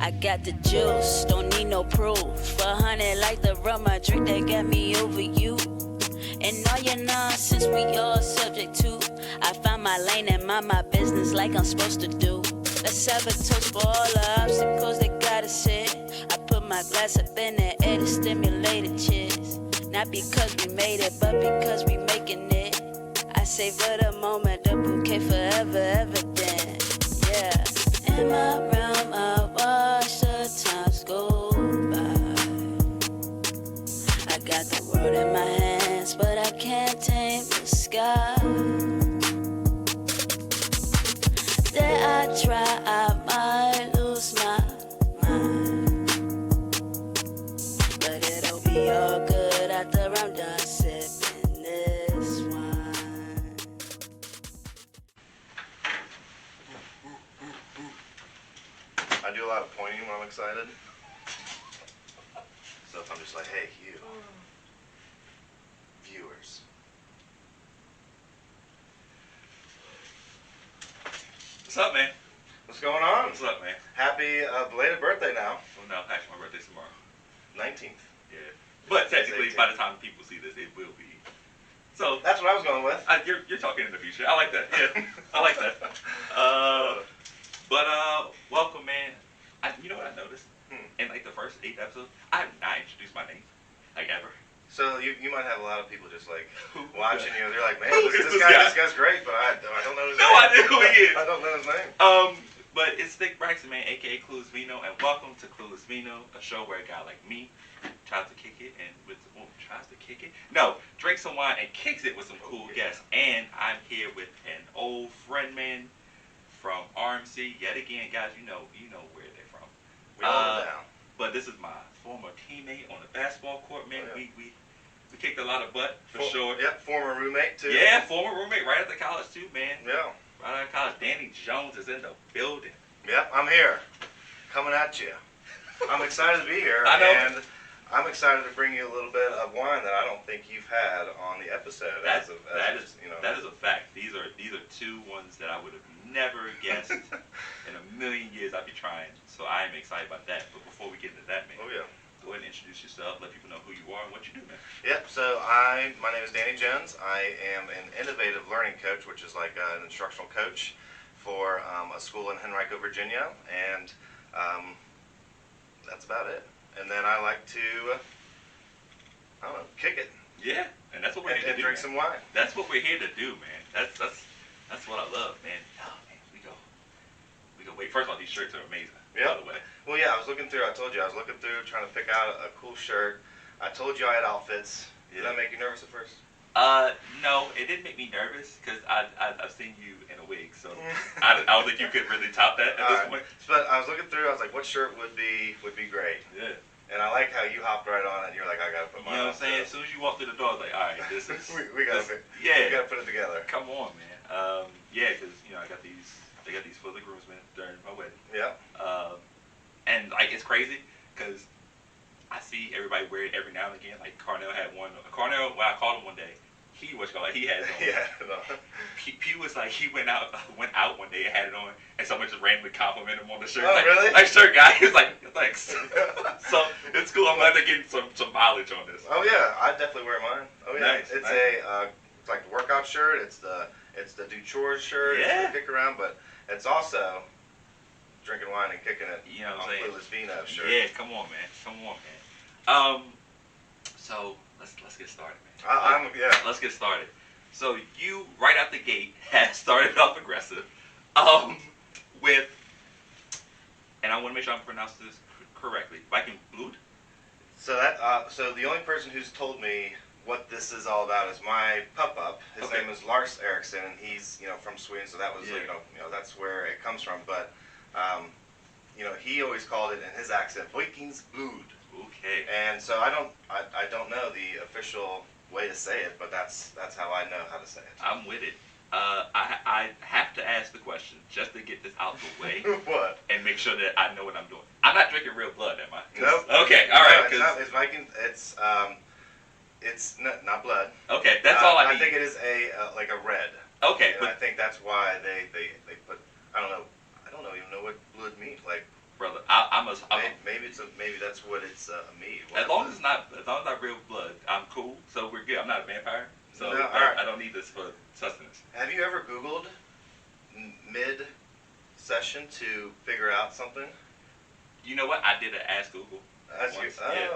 I got the juice, don't need no proof. 100 like the rum I drink that got me over you. And all your nonsense we all subject to. I found my lane and mind my business like I'm supposed to do. Let's have a toast for all the obstacles that got us here. I put my glass up in the air to stimulate the cheers. Not because we made it, but because we making it. I savor the moment, the bouquet forever, evident. Yeah. In my realm, I watch the times go by. I got the world in my hands, but I can't tame the sky. Dare I try, I might lose my mind. But it'll be all good after I'm done sipping this wine. I do a lot of pointing when I'm excited. So if I'm just like, hey, you, viewers. What's up, man? What's going on? What's up, man? Happy belated birthday now. Well, no, actually, my birthday's tomorrow. 19th. Yeah. But technically, 18th. by the time people see this, it will be. So That's what I was going with. you're talking in the future. I like that. Yeah, I like that. But welcome, man. You know what I noticed? In like the first 8 episodes, I have not introduced my name, like ever. So you might have a lot of people just like watching Yeah. you. They're like, man, Who this is this guy, guy? this guy's great, but I don't know his No name. idea who he is. I don't know his name. But it's Stik Braxton, man, aka Clueless Vino, and welcome to Clueless Vino, a show where a guy like me tries to kick it drink some wine and kicks it with some cool guests. And I'm here with an old friend, man, from RMC. Yet again, guys, you know where they're from. We all know down. But this is my former teammate on the basketball court, man. Oh, yeah. We kicked a lot of butt for sure. Yep, former roommate too. Yeah, former roommate right after college too, man. Yeah. Right out of college. Danny Jones is in the building. Yep, I'm here, coming at you. I'm excited to be here, I know. and I'm excited to bring you a little bit of wine that I don't think you've had on the episode. That is a fact. These are 2 ones that I would have never guessed in a million years I'd be trying. So I am excited about that. But before we get into that, man, Oh yeah. go ahead and introduce yourself. Let people know who you are and what you do, man. Yep. So my name is Danny Jones. I am an innovative learning coach, which is like an instructional coach for a school in Henrico, Virginia, and that's about it. And then I like to, I don't know, kick it. Yeah, and that's what we're here to and do. drink Man. some wine. That's what we're here to do, man. That's what I love, man. Oh man, we go. Wait, first of all, these shirts are amazing. Yep. By the way. Well, yeah, I was looking through. I told you I was looking through, trying to pick out a cool shirt. I told you I had outfits. Did Yeah. that make you nervous at first? No, it didn't make me nervous because I've seen you in a wig, so I don't think you could really top that at this point. But I was looking through. I was like, what shirt would be great? Yeah. And I like how you hopped right on it. And you're like, I gotta put You mine know on. what I'm saying? As soon as you walk through the door, I was like, all right, this is we gotta we gotta put it together. Come on, man. Yeah, because I got these. They got these for the groomsmen during my wedding. Yeah. And like it's crazy because I see everybody wear it every now and again. Like Carnell had one. Carnell, when I called him one day, he had it on. Yeah. No. He was like he went out one day and had it on, and someone just randomly complimented him on the shirt. Oh, like, really? Nice shirt, guy. He was like, thanks. So it's cool. I'm glad they're getting some mileage on this. Oh yeah, I definitely wear mine. Oh yeah. Nice, It's nice. it's like the workout shirt. It's the do chores shirt. Yeah. It's the kick around, but it's also drinking wine and kicking it. You know what on I'm saying? Clueless Vino shirt. Yeah, come on, man. So let's get started, man. Let's get started. So you right out the gate had started off aggressive, with, and I want to make sure I'm pronouncing this correctly. Viking Blod. So so the only person who's told me what this is all about is my pup. His Okay. name is Lars Eriksson, and he's from Sweden, so that was Yeah. that's where it comes from. But he always called it in his accent Vikings Blod. Okay. And so I don't know the official way to say it, but that's how I know how to say it. I'm with it. I have to ask the question just to get this out the way What? and make sure that I know what I'm doing. I'm not drinking real blood, am I? Nope. Okay. All right. No, it's Viking. It's not blood. Okay. That's all I need. I think it is like a red. Okay. And But I think that's why they put, I don't know Blood mead? Like, brother, maybe that's what it's mead. As long as it's not real blood, I'm cool. So we're good. I'm not a vampire, so no, I don't need this for sustenance. Have you ever Googled mid session to figure out something? You know what? I did an Ask Google.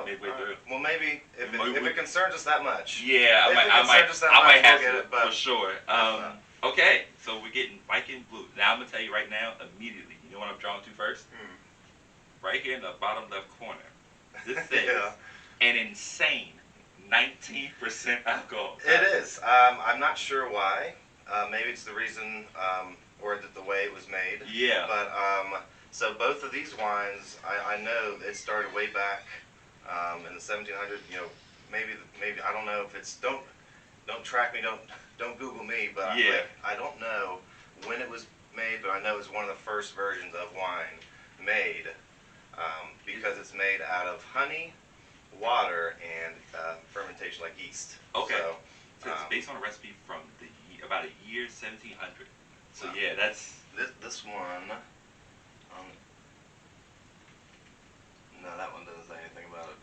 Midway through. Well, maybe if it concerns us that much. Yeah, I might have to for sure. Okay, so we're getting Viking Blue. Now I'm gonna tell you right now, immediately. You know what I'm drawing to first? Right here in the bottom left corner. This says an insane 19% alcohol. It is. I'm not sure why. Maybe it's the reason or the way it was made. Yeah. But so both of these wines, I know it started way back in the 1700s. You know, maybe I don't know if it's don't track me, don't Google me, but I don't know when it was made, but I know it's one of the first versions of wine made because it's made out of honey, water, and fermentation like yeast. Okay. So it's based on a recipe from about a year 1700. So yeah, that's this one. No, that one doesn't say anything about it,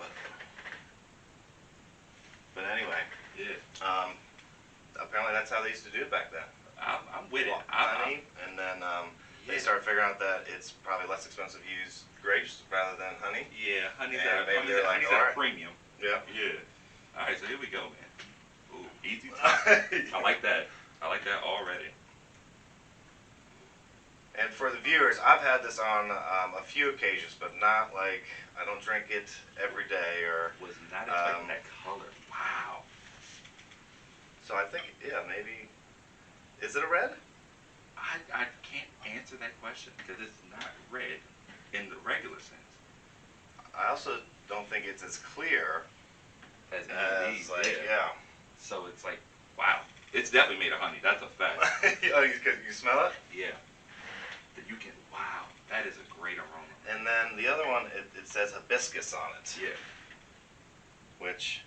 but anyway. Yeah. Apparently that's how they used to do it back then. I'm with it. Honey, and then they started figuring out that it's probably less expensive to use grapes rather than honey. Yeah, honey's at a premium. Yeah. Yeah. All right, so here we go, man. Ooh, easy time. I like that. I like that already. And for the viewers, I've had this on a few occasions, but not like I don't drink it every day or. Was not expecting that color. Wow. So I think maybe. Is it a red? I can't answer that question because it's not red in the regular sense. I also don't think it's as clear as these. So it's like, wow. It's definitely made of honey. That's a fact. Oh, you smell it? Yeah. You can, wow, that is a great aroma. And then the other one, it says hibiscus on it. Yeah. Which,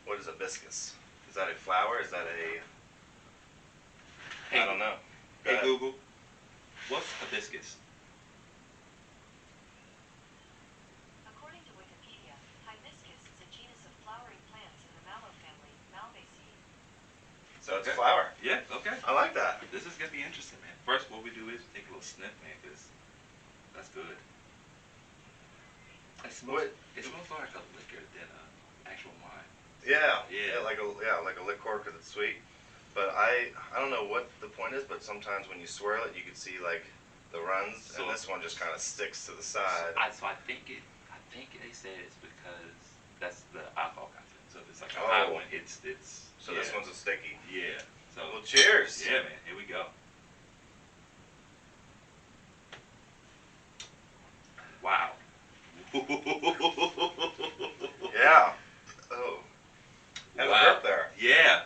what is hibiscus? Is that a flower? Is that a, I don't know. Hey Google, what's hibiscus? According to Wikipedia, hibiscus is a genus of flowering plants in the mallow family, Malvaceae. So it's a flower. Yeah, okay. I like that. This is going to be interesting, man. First, what we do is take a little sniff, man, because that's good. It smells more like a liquor than an actual wine. Yeah, like a liqueur because it's sweet. But I don't know what the point is, but sometimes when you swirl it, you can see like the runs, and this one just kind of sticks to the side. So I think they said it's because that's the alcohol content. So if it's like a high one, it's. So this one's a sticky. Yeah. So well, cheers. Yeah, man. Here we go. Wow. Yeah. Oh. And a burp there. Yeah.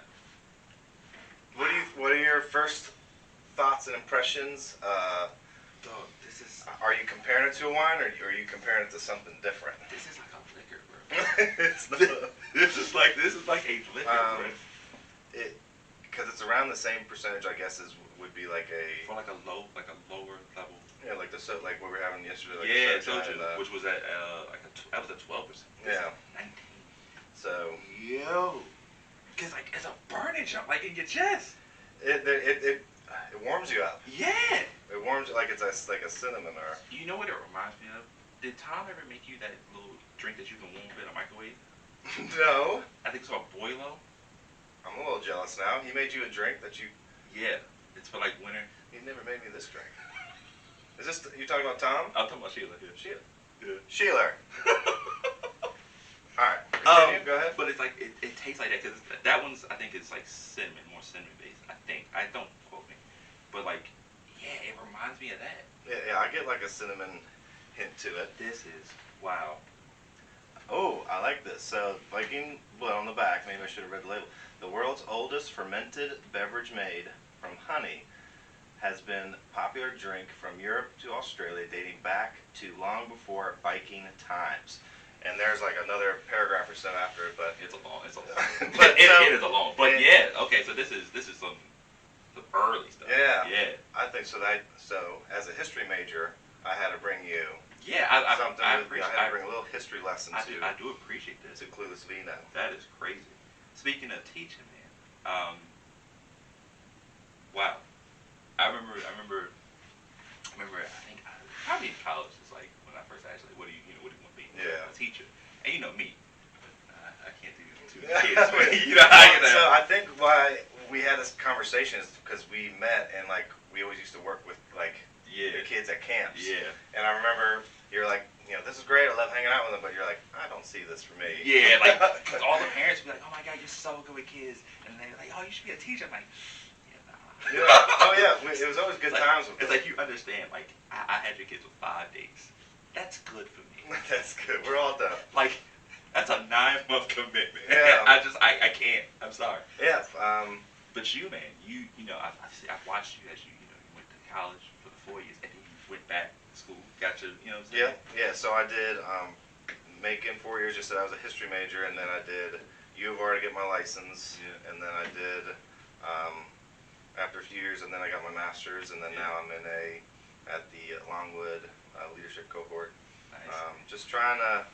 What are your first thoughts and impressions? This is. Are you comparing it to a wine, or are you comparing it to something different? This is like a liquor, bro. It's not. This is like a liquor, bro. Because it's around the same percentage, I guess, as would be like a. For like a lower level. Yeah, like what we were having yesterday. Like soju, which was at that was at 12%. Yeah. 19. So. Yo. Cause like it's a burning jump like in your chest. It warms you up. Yeah. It warms you like it's like a cinnamon or. You know what it reminds me of? Did Tom ever make you that little drink that you can warm up in a microwave? No. I think it's called Boilo. I'm a little jealous now. He made you a drink that you. Yeah. It's for like winter. He never made me this drink. Is this you talking about Tom? I'm talking about Sheila. Sheila. Yeah. Sheila. All right. Continue. Go ahead. But it's like it tastes like that because that one's I think it's like cinnamon, more cinnamon based. I think don't quote me, but like it reminds me of that. Yeah, I get like a cinnamon hint to it. This is wow. Oh, I like this. So Viking Blood on the back. Maybe I should have read the label. The world's oldest fermented beverage made from honey has been a popular drink from Europe to Australia, dating back to long before Viking times. And there's like another paragraph or so after it, but it's a long. But it is a long. But okay. So this is some early stuff. Yeah. Yeah. I think so. So as a history major, I had to bring you. Yeah, I had to bring a little history lesson I do appreciate this. To Clueless Vino. That is crazy. Speaking of teaching, man. Wow. I remember. I think probably in college. It's like when I first asked, like, what do you want to be? Yeah. A teacher. And you know me. I can't do two kids. You know how you know. So I think why we had this conversation is because we met and like we always used to work with like the kids at camps. Yeah. And I remember you're like, this is great. I love hanging out with them, but you're like, I don't see this for me. Yeah, like cause all the parents would be like, oh my God, you're so good with kids, and they're like, oh, you should be a teacher. I'm like, yeah. Oh yeah. It was always good times with them. It's like you understand. Like I had your kids with 5 days. That's good for me. That's good. We're all done. Like that's a 9-month commitment. Yeah. I can't. I'm sorry. Yeah. But you, man, I've watched you as you went to college for the 4 years, and then you went back to school. Got your, what I'm saying? Yeah. So I did Macon 4 years. Just that I was a history major, and then I did U of R to get my license, and then I did after a few years, and then I got my master's, and then now I'm at the Longwood leadership cohort. Nice. Just trying to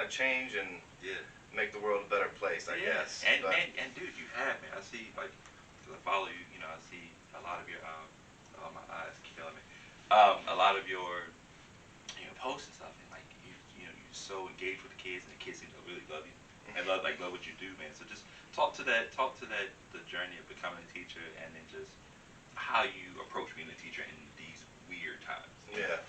change and make the world a better place, I guess. And dude, you have, man. I see, like, 'cause I follow you. I see a lot of your oh, my eyes killing me. A lot of your posts and stuff, and like you're so engaged with the kids, and the kids seem to really love you and love what you do, man. So just talk to that the journey of becoming a teacher, and then just how you approach being a teacher in these weird times. Yeah.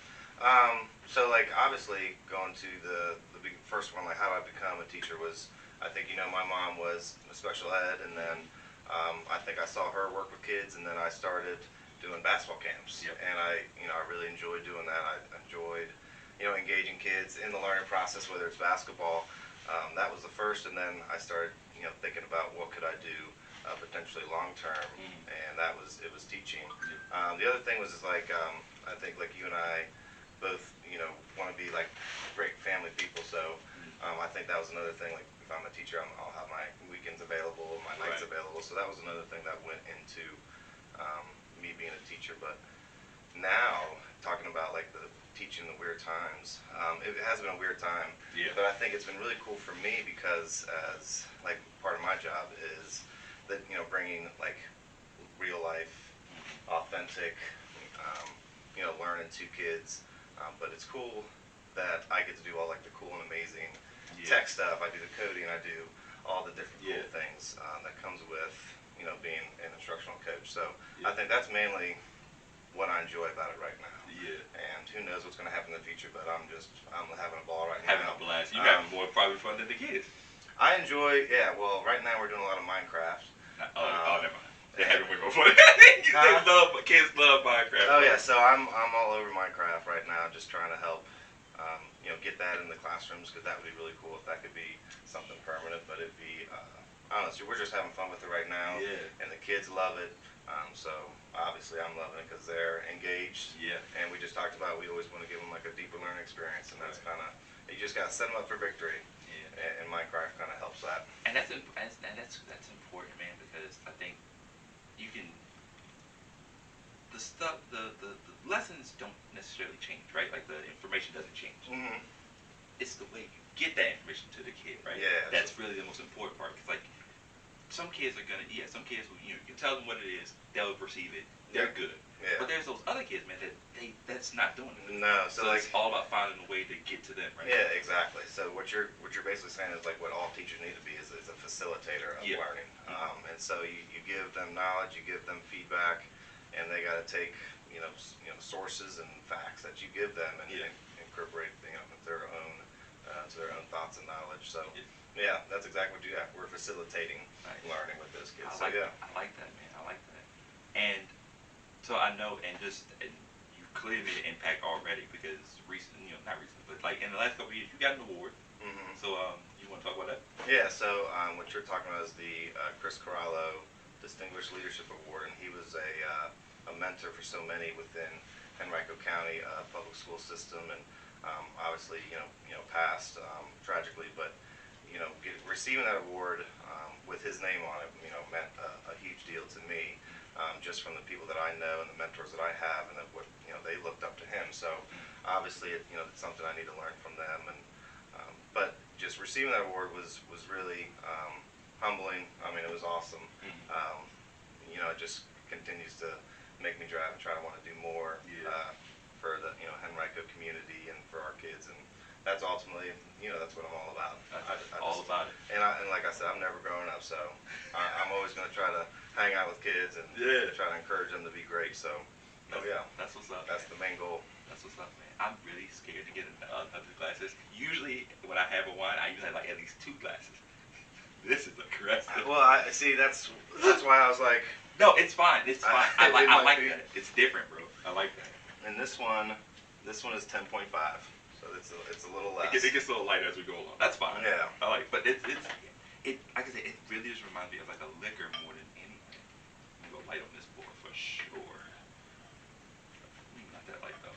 So like obviously going to the first one, like how did I become a teacher was, I think my mom was a special ed, and then I think I saw her work with kids, and then I started doing basketball camps. Yep. And I really enjoyed doing that. I enjoyed engaging kids in the learning process, whether it's basketball. That was the first, and then I started thinking about what could I do potentially long term, and it was teaching. The other thing was like I think like you and I both want to be like great family people, so I think that was another thing. Like if I'm a teacher, I'll have my weekends available, my nights available. So that was another thing that went into me being a teacher. But now talking about like the teaching the weird times, it has been a weird time. Yeah. But I think it's been really cool for me because as like part of my job is that bringing like real life, authentic, learning to kids. But it's cool that I get to do all like the cool and amazing tech stuff. I do the coding, I do all the different cool things that comes with being an instructional coach. So I think that's mainly what I enjoy about it right now. Yeah. And who knows what's going to happen in the future, but I'm having a ball right having now. Having a blast. You having more probably fun than the kids. I enjoy, well, right now we're doing a lot of Minecraft. Never mind. They're having way more fun. Kids love Minecraft. Oh yeah, so I'm all over Minecraft right now, just trying to help, get that in the classrooms, because that would be really cool if that could be something permanent. But it'd be, honestly, we're just having fun with it right now, and the kids love it. So obviously I'm loving it because they're engaged. Yeah. And we just talked about we always want to give them like a deeper learning experience, and that's kind of you just gotta set them up for victory. Yeah. And Minecraft kind of helps that. And that's important, man, because I think you can. The lessons don't necessarily change, right? Like the information doesn't change. Mm-hmm. It's the way you get that information to the kid, right? Yeah. That's really the most important part. Cause like some kids are gonna, some kids will, you tell them what it is, they'll receive it, they're good. Yeah. But there's those other kids, man, that's not doing it. No. So like, it's all about finding a way to get to them, right? Yeah, exactly. So what you're basically saying is like what all teachers need to be is a facilitator of learning. And so you give them knowledge, you give them feedback, and they got to take sources and facts that you give them and incorporate their own to their own thoughts and knowledge. So yeah, that's exactly what you have. We're facilitating learning with those kids. I like that, man. I like that. And so I know, and you clearly made an impact already because not recently, but like in the last couple of years, you got an award. Mm-hmm. So you want to talk about that? Yeah. So what you're talking about is the Chris Corallo Distinguished Leadership Award, and he was a mentor for so many within Henrico County public school system, and obviously passed tragically, but receiving that award with his name on it meant a huge deal to me, just from the people that I know and the mentors that I have, and what they looked up to him. So obviously, it's something I need to learn from them. And but just receiving that award was really humbling. I mean, it was awesome. It just continues to make me drive and try to want to do more for the Henrico community and for our kids, and that's ultimately that's what I'm all about. All about it. And like I said, I'm never growing up, so I'm always going to try to hang out with kids and try to encourage them to be great. So, that's what's up. That's the main goal. That's what's up, man. I'm really scared to get other glasses. Usually, when I have a wine, I usually have like at least 2 glasses. This is aggressive. Well, I see. That's why I was like. No, it's fine. It's fine. I like that. It's different, bro. I like that. And this one is 10.5, so it's a little less. It gets a little lighter as we go along. That's fine. Yeah. I like, but it like I said, it really just reminds me of like a liquor more than anything. I'm gonna go light on this board for sure. Not that light though.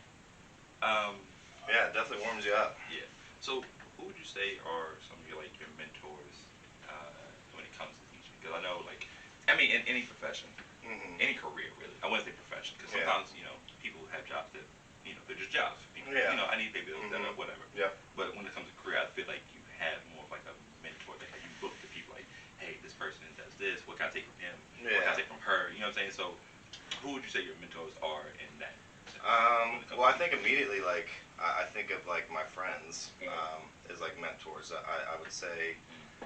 Yeah, it definitely warms you up. Yeah. So, who would you say are some of your mentors when it comes to teaching? Because I know, in any profession, any career really. I wouldn't say profession, because sometimes people have jobs that they're just jobs. People, I need to pay bills, whatever. Yeah. But when it comes to career, I feel like you have more of like a mentor that you look to people like, hey, this person does this. What can I take from him? What can I take from her? You know what I'm saying? So, who would you say your mentors are in that? Well, I think immediately, I think of my friends as mentors. I would say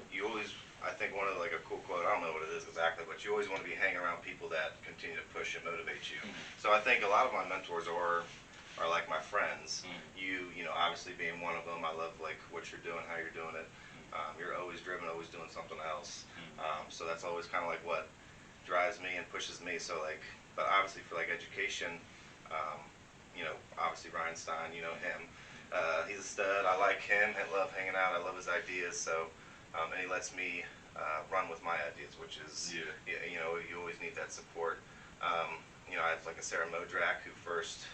you always. I think one of a cool quote. I don't know what it is exactly, but you always want to be hanging around people that continue to push and motivate you. So I think a lot of my mentors are like my friends. You obviously being one of them. I love what you're doing, how you're doing it. You're always driven, always doing something else. So that's always kind of what drives me and pushes me. So but obviously for education, obviously Ryan Stein, him. He's a stud. I like him. I love hanging out. I love his ideas. So and he lets me run with my ideas, which is you always need that support. I have a Sarah Modrak who first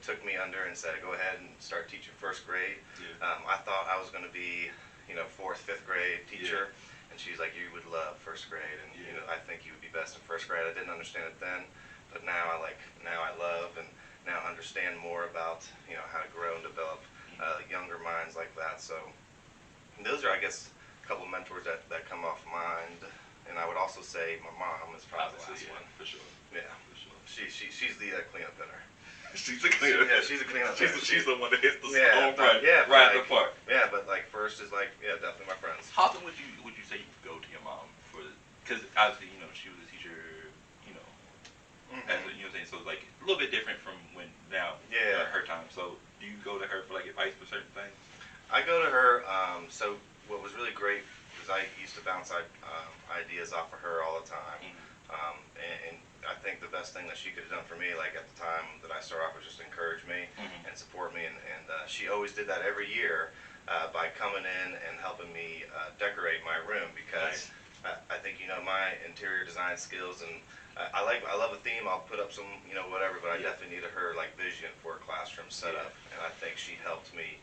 took me under and said, go ahead and start teaching first grade. I thought I was going to be 4th, 5th grade teacher, and she's like, you would love first grade, and I think you would be best in first grade. I didn't understand it then, but now I love and now understand more about how to grow and develop younger minds like that. So those are, I guess, a couple of mentors that come off mind. And I would also say my mom is probably the last one. For sure. Yeah, for sure. She's the cleanup hitter. She's a cleanup. Yeah, she's a cleanup hitter. She's the one that hits the home run. Right at the park. Yeah, but first is definitely my friends. How often would you say you go to your mom for? Because obviously she was a teacher. As a, saying, so it's a little bit different from when now. Her time. So do you go to her for advice for certain things? I go to her. So what was really great is I used to bounce ideas off of her all the time, and I think the best thing that she could have done for me, at the time that I started off, was just encourage me and support me, and she always did that every year by coming in and helping me decorate my room, because I think my interior design skills, and I love a theme. I'll put up some whatever, but I definitely needed her vision for a classroom setup, and I think she helped me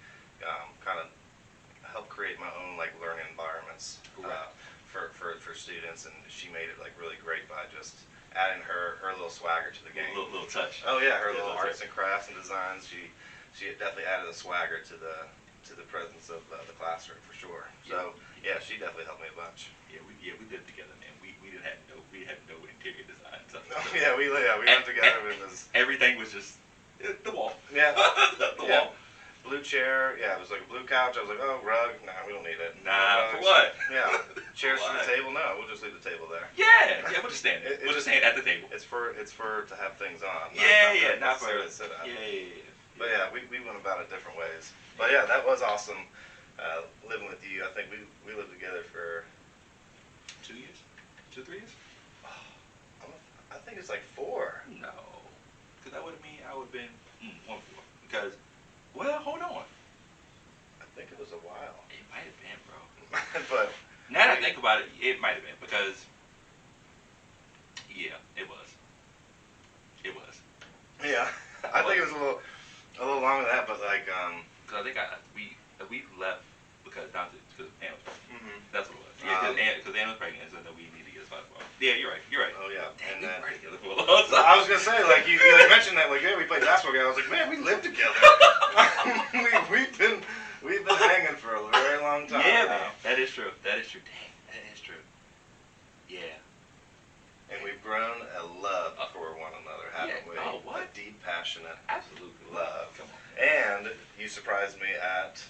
kind of help create my own learning environments for students, and she made it really great by just adding her little swagger to the game. Little touch. Oh yeah, her little arts and crafts and designs. She definitely added a swagger to the presence of the classroom for sure. So yeah, she definitely helped me a bunch. Yeah, we did it together, man. We had no interior design stuff. We went together. Everything was just the wall. Yeah, the wall. Blue chair, it was a blue couch. I was like, oh, rug, nah, we don't need it. Nah, for what? Yeah, chairs to the table, no, we'll just leave the table there. Yeah, we'll just stand there. We'll just stand at the table. It's for to have things on. Not for to sit up. Yeah. But we went about it different ways. But yeah, that was awesome. Living with you, I think we lived together for 2 years, 2, 3 years. I think it's 4. No, because that would mean I would have been 1 4. Because. Well, hold on. I think it was a while. It might have been, bro. But now that I think about it, it might have been, because it was. It was. Yeah, I think it was a little longer than that, but because I think we left because Anna was pregnant. That's what it was. Yeah, because Anna was pregnant, so then we needed to together for basketball. Yeah, you're right. You're right. Oh yeah. Dang, And then we were together for a long time. I was gonna say, like you mentioned that, like, yeah, we played basketball together. I was like, man, we lived together. we've been hanging for a very long time. Yeah, now. man. That is true. That is true. Dang, that is true. Yeah. And we've grown a love for one another, haven't we? Oh, what? A deep, passionate Absolutely. love. Come on. And you surprised me at.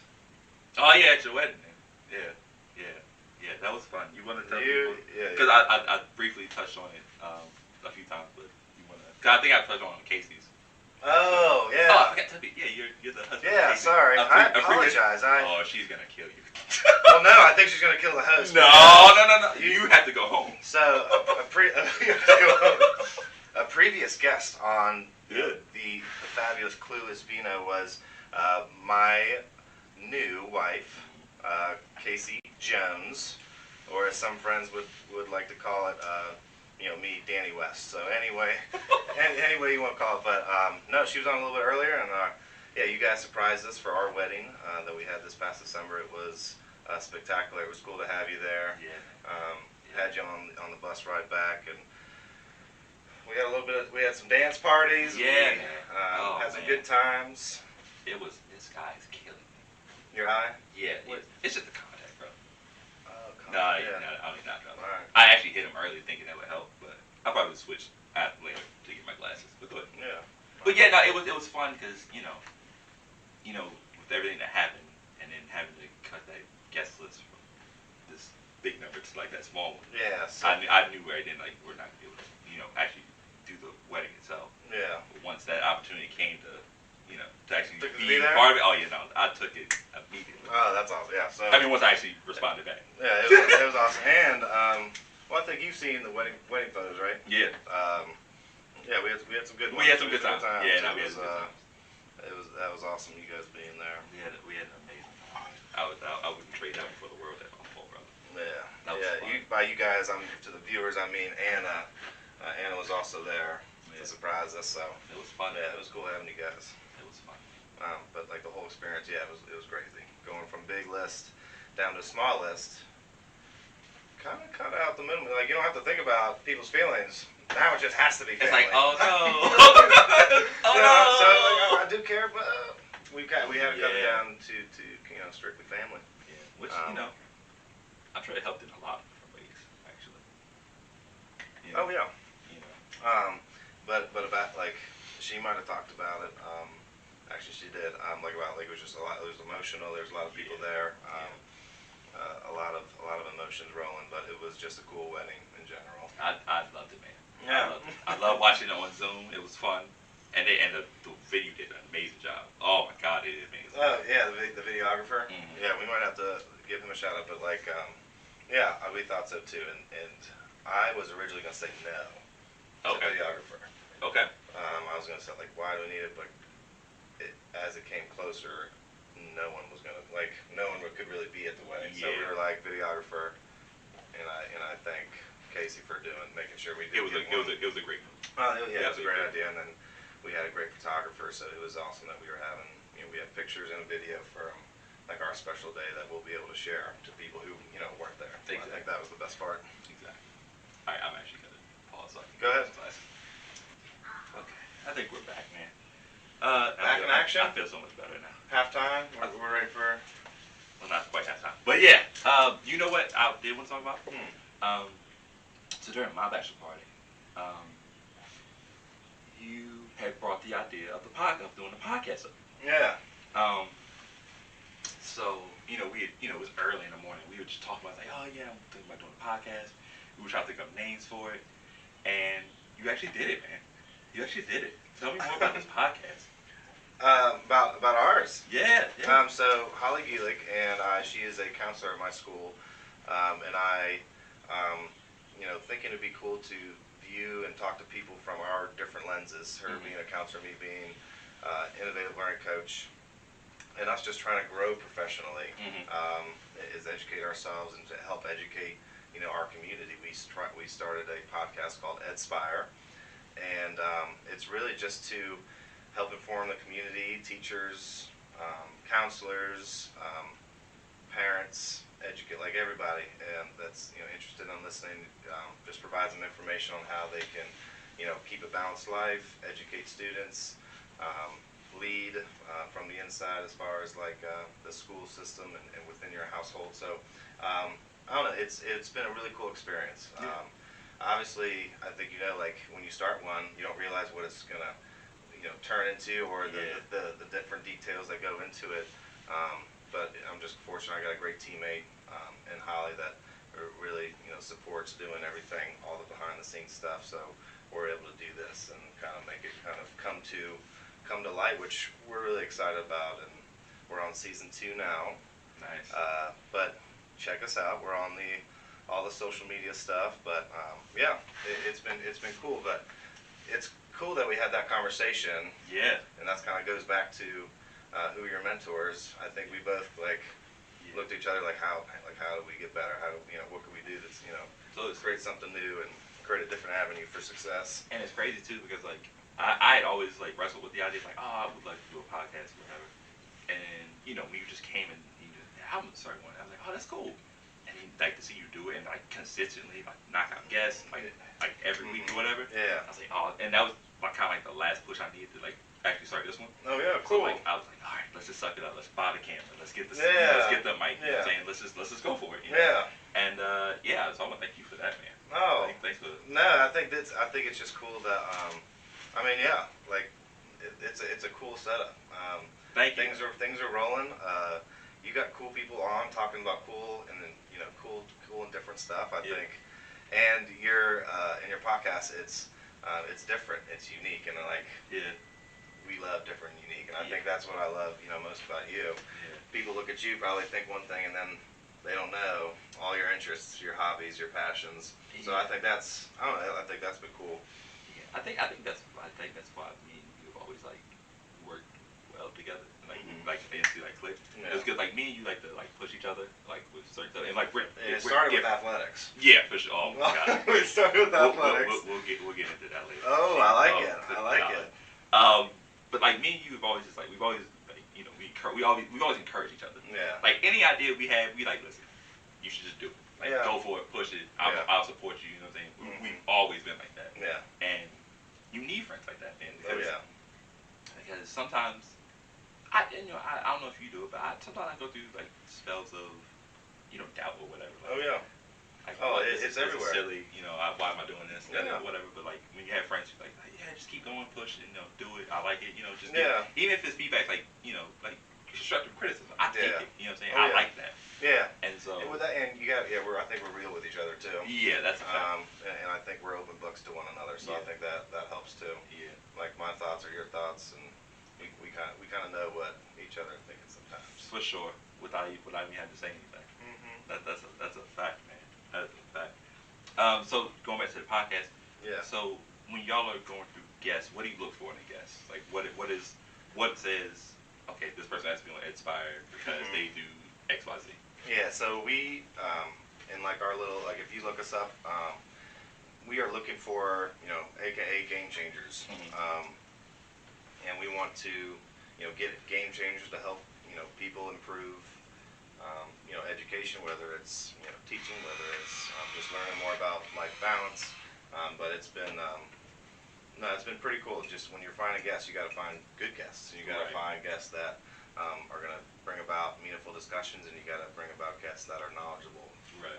Oh yeah, at your wedding, man. Yeah. That was fun. You want to tell people? Yeah. Because I briefly touched on it a few times, but you want to? Cause I think I touched on Casey's. Oh yeah. Oh, I forgot to tell you. Yeah, you're the husband. Yeah, of Casey. sorry. I apologize. Oh, she's gonna kill you. Well, no, I think she's gonna kill the host. No. You have to go home. So a previous guest on the fabulous Clueless Vino was my new wife, Casey Jones, or as some friends would like to call it, me, Danny West. So anyway, any way you want to call it. But no, she was on a little bit earlier, and you guys surprised us for our wedding that we had this past December. It was spectacular. It was cool to have you there. Yeah. Had you on the bus ride back, and we had we had some dance parties. Yeah. We had some good times. This guy is killing me. Your eye? Yeah. It's just the contact, bro. Oh, No, I mean, not. Right. I actually hit him early thinking that would help, but I probably would switch later to get my glasses. But go ahead. Yeah. But yeah, no, it was fun because with with everything that happened, and then having to cut that guest list from this big number to like that small one. Yeah. So, I knew right then like we're not gonna be able to actually do the wedding itself. yeah. But once that opportunity came to to actually Took it to be be there? part of it, I took it immediately. Oh, that's awesome. Yeah. So. I mean, once I actually responded back. Yeah, it was awesome. And I think you've seen the wedding photos, right? Yeah. Yeah, we had some good. We had some good times. Yeah, no, we had some good times. That was awesome. You guys being there. We had an amazing time. I wouldn't trade that for the world at all, brother. Yeah. That was fun. By you guys, to the viewers, I mean Anna. Anna was also there to surprise us. So it was fun. Yeah, it was cool having you guys. It was fun. But like the whole experience, yeah, it was crazy. Going from big list down to small list. Kind of cut out the middle. Like you don't have to think about people's feelings. Now it just has to be family. It's like, oh no. Oh no. So like, I do care, but we had to cut it down to strictly family. Yeah. Which I'm sure it helped in a lot of different ways, actually. Oh yeah. But about like she might have talked about it. Actually, she did. It was just a lot. It was emotional. There's a lot of people there. A lot of emotions rolling, but it was just a cool wedding in general. I loved it, man. Yeah. I loved watching it on Zoom. It was fun, and the video did an amazing job. Oh my God, it is amazing. Oh yeah, the videographer. Mm-hmm. Yeah, we might have to give him a shout out, but we thought so too. And I was originally gonna say no to the videographer. Okay. I was gonna say why do we need it, but as it came closer, no one could really be at the wedding. So we were like videographer, and I thank Casey for making sure we did. It was a great move. It was a great idea, and then we had a great photographer, so it was awesome that we were having. We had pictures and a video from our special day that we'll be able to share to people who weren't there. Exactly. I think that was the best part. Exactly. All right, I'm actually gonna pause. So I can Go ahead. Okay, I think we're back, man. Back in action? I feel so much better now. Halftime. We're ready for. Well, not quite halftime, but yeah. You know what I did want to talk about? So during my bachelor party, you had brought the idea of doing the podcast. Yeah. So it was early in the morning. We were just talking about oh yeah, I'm thinking about doing a podcast. We were trying to think of names for it, and you actually did it, man. You actually did it. Tell me more about this podcast. About ours. Yeah. So Holly Guelig, and she is a counselor at my school, and I, thinking it'd be cool to view and talk to people from our different lenses. Her being a counselor, me being innovative learning coach, and us just trying to grow professionally, is educate ourselves and to help educate our community. We started a podcast called EDSPIRE, and it's really just to help inform the community, teachers, counselors, parents, educate, like everybody that's interested in listening, just provide them information on how they can keep a balanced life, educate students, lead from the inside as far as like the school system and within your household. So I don't know, it's been a really cool experience. Obviously, I think like when you start one, you don't realize what it's gonna turn into, or the different details that go into it. But I'm just fortunate I got a great teammate in Holly that really supports doing everything, all the behind the scenes stuff. So we're able to do this and kind of make it kind of come to light, which we're really excited about. And we're on season 2 now. Nice. But check us out. We're on all the social media stuff. But it's been cool. But it's cool that we had that conversation. Yeah. And that's kind of goes back to who are your mentors. I think we both looked at each other like how do we get better? How do what can we do that's so create something new and create a different avenue for success. And it's crazy too because like I had always like wrestled with the idea like, oh, I would like to do a podcast or whatever. And when you just came and I'm gonna start one, I was like, oh, that's cool. And then like to see you do it and like consistently like knock out guests like every week or whatever. Yeah. I was like, oh, and that was kind of like the last push I needed to like actually start this one. Oh yeah, cool. So, like I was like, all right, let's just suck it up. Let's buy the camera. Let's get the Yeah. let's get the mic. You know what I'm saying? Let's just go for it. Yeah. And so I want to thank you for that, man. Oh. Thanks for. No, I think it's just cool that it's a cool setup. Thank you. Things are rolling. You got cool people on talking about cool and cool and different stuff. I think, and your in your podcast, it's different. It's unique, and we love different and unique, and I think that's what I love most about you. Yeah. People look at you, probably think one thing, and then they don't know all your interests, your hobbies, your passions. So I think I think that's been cool. Yeah. I think that's why me and you have always like worked well together. Like instantly like clicked. Yeah. It was good. Like me and you like to like push each other like with certain stuff. And like It started with athletics. Yeah, for sure. Oh my god. We started with athletics. We'll get into that later. Oh, I like it. I like it. But like me and you have always just like we've always like we always encourage each other. Yeah. Like any idea we have, we like listen. You should just do it. Like go for it, push it. I'll support you. You know what I'm saying? We've always been like that. Yeah. And you need friends like that, man. Because sometimes I don't know if you do it, but sometimes I go through like spells of doubt or whatever. Like, Like, it's everywhere. This is silly, why am I doing this? Whatever. But like when you have friends, you're like, yeah, just keep going, push it, do it. I like it, just do it. Even if it's feedback, like constructive criticism, I take it. You know what I'm saying? I like that. Yeah. And so. And with that, and you got, I think we're real with each other too. Yeah, that's a fact. And I think we're open books to one another, so I think that helps too. Yeah. Like my thoughts are your thoughts, and we kind of know what each other are thinking sometimes. For sure, without even having to say anything. That's a fact, man. That's a fact. So going back to the podcast. Yeah. So when y'all are going through guests, what do you look for in a guest? Like what says, okay, this person has to be on EDSPIRE because they do X, Y, Z. Yeah. So we in like our little if you look us up, we are looking for AKA game changers, and we want to get game changers to help people improve. Education, whether it's teaching, whether it's just learning more about life balance, but it's been pretty cool. Just when you're finding guests, you got to find good guests, and you got to find guests that are going to bring about meaningful discussions, and you got to bring about guests that are knowledgeable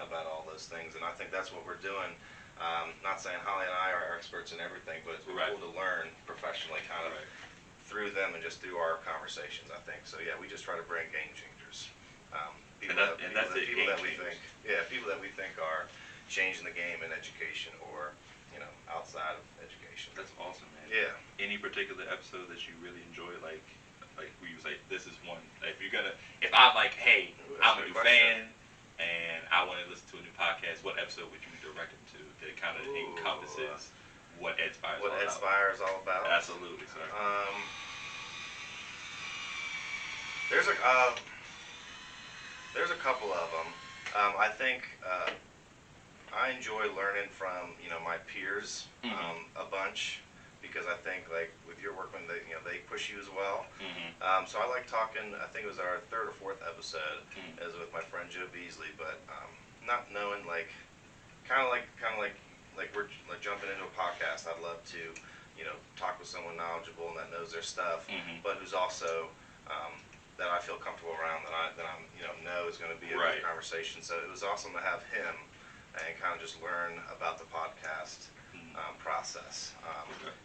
about all those things. And I think that's what we're doing. Not saying Holly and I are experts in everything, but it's been cool to learn professionally, kind of through them and just through our conversations. I think so. Yeah, we just try to bring game changers. People that we think are changing the game in education or outside of education. That's awesome, man. Yeah. Any particular episode that you really enjoy, like where you say this is one. If I'm like, hey, I'm a new fan and I want to listen to a new podcast, what episode would you direct them to that kind of encompasses what EDSPIRE is all about? Absolutely, sir. There's a couple of them. I think I enjoy learning from my peers a bunch. because I think like with your work when they push you as well. Mm-hmm. So I like talking. I think it was our 3rd or 4th episode. Mm-hmm. Is with my friend Joe Beasley, but not knowing kind of like we're like jumping into a podcast. I'd love to talk with someone knowledgeable and that knows their stuff, Mm-hmm. but who's also that I feel comfortable around, that I'm know is going to be a good conversation. So it was awesome to have him and kind of just learn about the podcast process.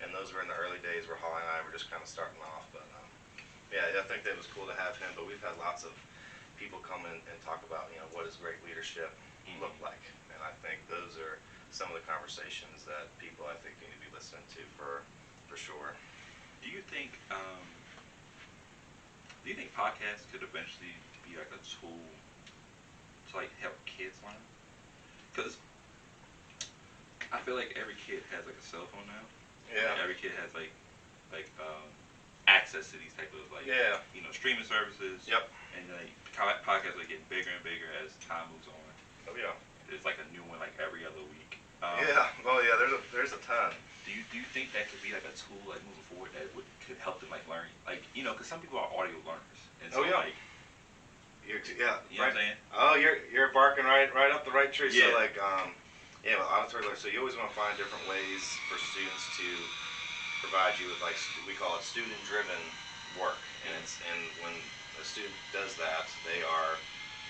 And those were in the early days where Holly and I were just kind of starting off. But yeah, I think that was cool to have him. But we've had lots of people come in and talk about what does great leadership look like, and I think those are some of the conversations that people I think need to be listening to for sure. Do you think podcasts could eventually be like a tool to like help kids learn? Because I feel like every kid has like a cell phone now. Yeah. Like every kid has like access to these type of streaming services. Yep. And like podcasts are getting bigger and bigger as time moves on. Oh yeah. There's like a new one like every other week. Yeah. Oh yeah. There's a ton. Do you think that could be like a tool like moving forward that could help them like learn, like because some people are audio learners, and so like you know right. What I'm saying? Oh, you're barking right up the right tree. Yeah. So like with auditory learning, so you always want to find different ways for students to provide you with like we call it student-driven work, and when a student does that, they are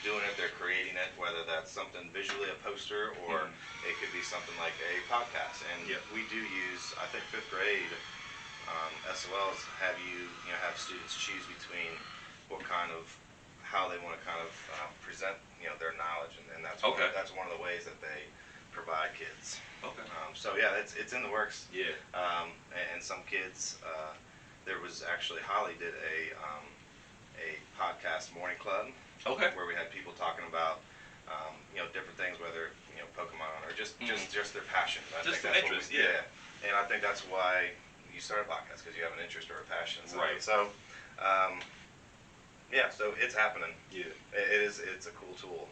doing it, they're creating it, whether that's something visually, a poster, or it could be something like a podcast. And we do use, I think 5th grade SOLs have have students choose between what kind of, how they want to kind of present their knowledge, and that's that's one of the ways that they provide kids. Okay. So yeah, it's in the works. Yeah. And some kids, there was actually Holly did a podcast morning club. Okay. Where we had people talking about, different things, whether Pokemon or just their passion. Just an interest, yeah. And I think that's why you start a podcast, because you have an interest or a passion. Right. So, so it's happening. Yeah. It's a cool tool,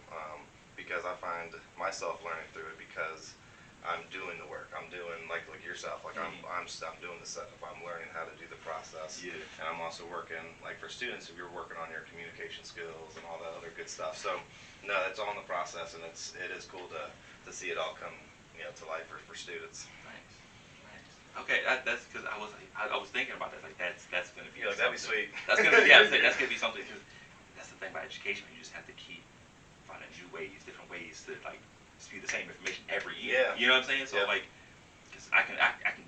because I find myself learning through it because I'm doing the work. I'm doing like yourself. Like I'm doing the setup. I'm learning how to do the process. Yeah. And I'm also working like for students. If you're working on your communication skills and all that other good stuff. So no, it's all in the process, and it is cool to see it all come to life for students. Nice. Okay, that's because I was thinking about that. Like that's gonna be that'd be sweet. That's gonna be that's gonna be something, because that's the thing about education. You just have to keep finding new ways, different ways to like spew the same information every year. Yeah. You know what I'm saying? So like, cause I can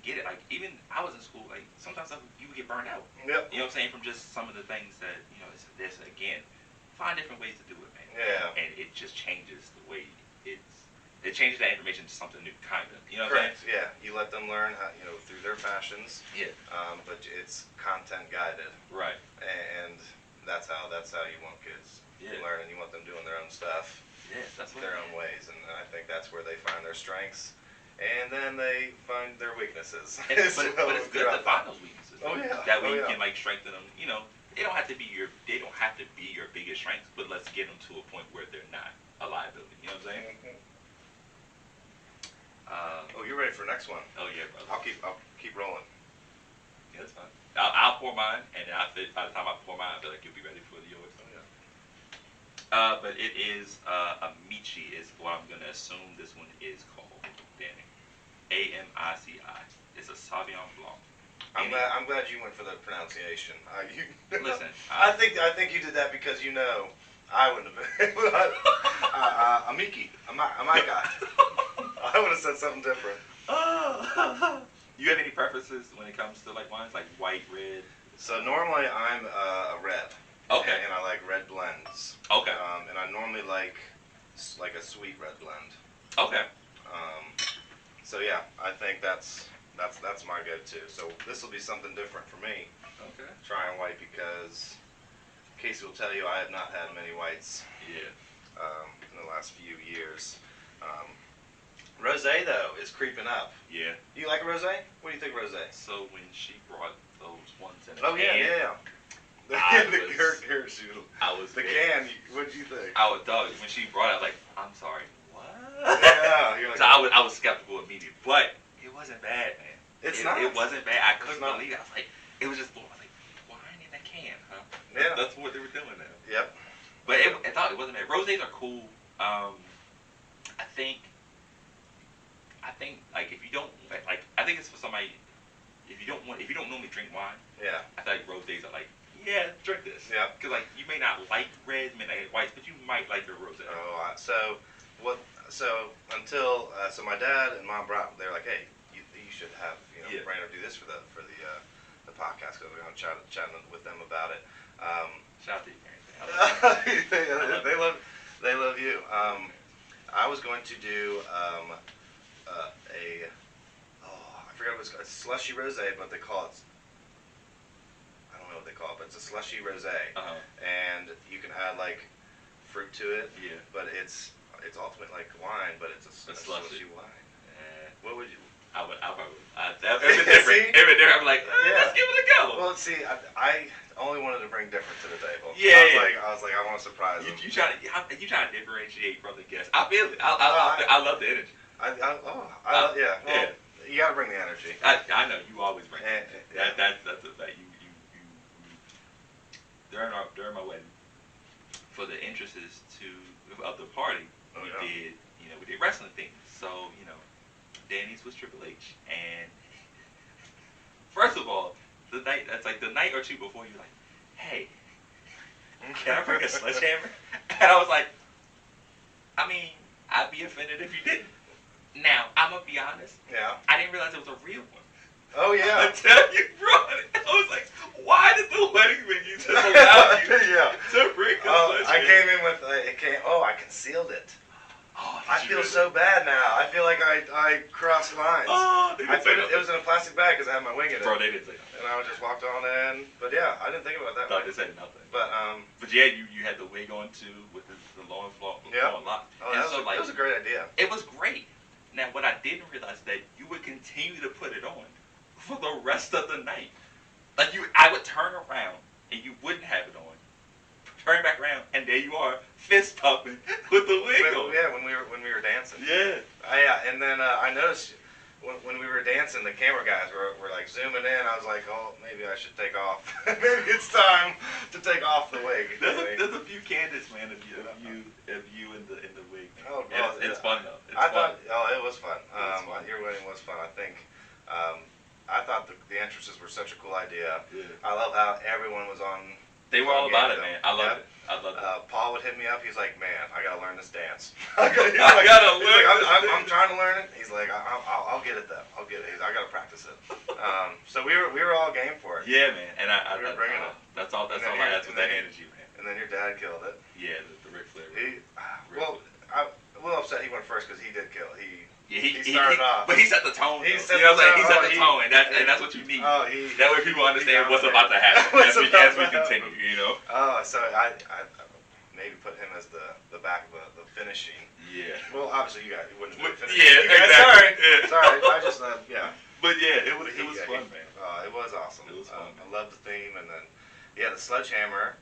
get it. Like even I was in school. Like sometimes you would get burned out. Yep. You know what I'm saying? From just some of the things that it's this again. Find different ways to do it, man. Yeah. And it just changes the way it changes that information to something new, kind of. You know what I'm Correct. Yeah. You let them learn how through their passions. Yeah. But it's content guided. Right. And that's how you want kids learning. You want them doing their own stuff. Yeah, that's their own ways, and I think that's where they find their strengths, and then they find their weaknesses. But it's good to find those weaknesses. Oh yeah. That way you can like strengthen them. They don't have to be your biggest strengths, but let's get them to a point where they're not a liability. You know what I'm saying? You're ready for the next one? Oh yeah, brother. I'll keep rolling. Yeah, that's fine. I'll pour mine, and by the time I pour mine, I feel like you'll be ready for yours. But it is Amici is what I'm gonna assume this one is called. Danny. Amici. It's a Sauvignon Blanc. I'm glad you went for the pronunciation. Listen. I think you did that because I wouldn't have been. Amici. Amica. I would have said something different. You have any preferences when it comes to like wines, like white, red? So normally I'm a red. Okay. And I like red blends. Okay. And I normally like a sweet red blend. Okay. So yeah, I think that's my go-to. So this will be something different for me. Okay. Trying white because Casey will tell you I have not had many whites. Yeah. In the last few years. Rosé though is creeping up. Yeah. You like rosé? What do you think of rosé? So when she brought those ones in the can, yeah. I was the can. What did you think? When she brought it, I was like, I'm sorry, what? Yeah, you're like, so I was skeptical immediately, but it wasn't bad, man. It's not. It wasn't bad. I couldn't believe it. I was like, it was just, I was like, wine in a can, huh? Yeah. That's what they were doing now. Yep. But I thought it wasn't bad. Rosés are cool. I think like if you don't like, I think it's for somebody if you don't normally drink wine. Yeah. I feel like rosés are like, yeah, drink this. Yeah. Because like you may not like reds, may not like whites, but you might like your rosé. Oh, so my dad and mom they're like, hey, you should have Brandon do this for the podcast because we're gonna chat with them about it. Shout out to your they parents. love you. I was going to do I forgot what it's called. It's slushy rosé, but they call it. I don't know what they call it, but it's a slushy rosé, and you can add like fruit to it. Yeah. But it's ultimate like wine, but it's a slushy wine. What would you? I would. If it's different. I'm like, let's give it a go. Well, see, I only wanted to bring different to the table. Yeah. I was like, I want to surprise them. You trying to differentiate from the guests. I feel it. I love the energy. Yeah. Well, you gotta bring the energy. I know you always bring it. That's a fact. You during my wedding, for the interests of the party, we did wrestling things. So Danny's was Triple H, and first of all, the night or two before, you're like, hey, can I bring a sledgehammer? And I was like, I mean, I'd be offended if you didn't. Now, I'm gonna be honest. Yeah. I didn't realize it was a real one. Oh yeah. Until you brought it, I was like, why did the wedding venue just allow you to bring a sledgehammer? I came in with I concealed it. Oh, I feel so bad now. I feel like I crossed lines. Oh, it was in a plastic bag because I had my wing in it. Bro, they didn't say nothing. And I just walked on in. But yeah, I didn't think about that. No, they said nothing. But yeah, you had the wig on too with the long lock. Oh, that was a great idea. It was great. Now, what I didn't realize that you would continue to put it on for the rest of the night. Like I would turn around and you wouldn't have it on. Turn back around and there you are, fist pumping with the wig on. Yeah, when we were dancing. Yeah. And then I noticed when we were dancing, the camera guys were like zooming in. I was like, oh, maybe I should take off. Maybe it's time to take off the wig. There's a few candidates, man, of you in the wig. Man. Oh, God. It's fun though. It was fun. Your wedding was fun. I think. I thought the entrances were such a cool idea. Yeah. I love how everyone was on. They were all about it, man. I love it. I love it. Paul would hit me up. He's like, man, I gotta learn this dance. I gotta learn. I'm trying to learn it. He's like, I'll get it though. I'll get it. I gotta practice it. So we were all game for it. Yeah, man. And we were bringing it. That's all I had with that energy, man. And then your dad killed it. Yeah, the Ric Flair. I'm a little upset he went first because he did kill. He started off. But he set the tone. He set the tone, and that's what you need. That way people understand what's about to happen as we continue, So I maybe put him as the back of the finishing. Yeah. Well, obviously you wouldn't do finishing. Yeah, exactly. Sorry. I just But yeah, it was fun, man. It was awesome. It was fun. I love the theme, and then the sledgehammer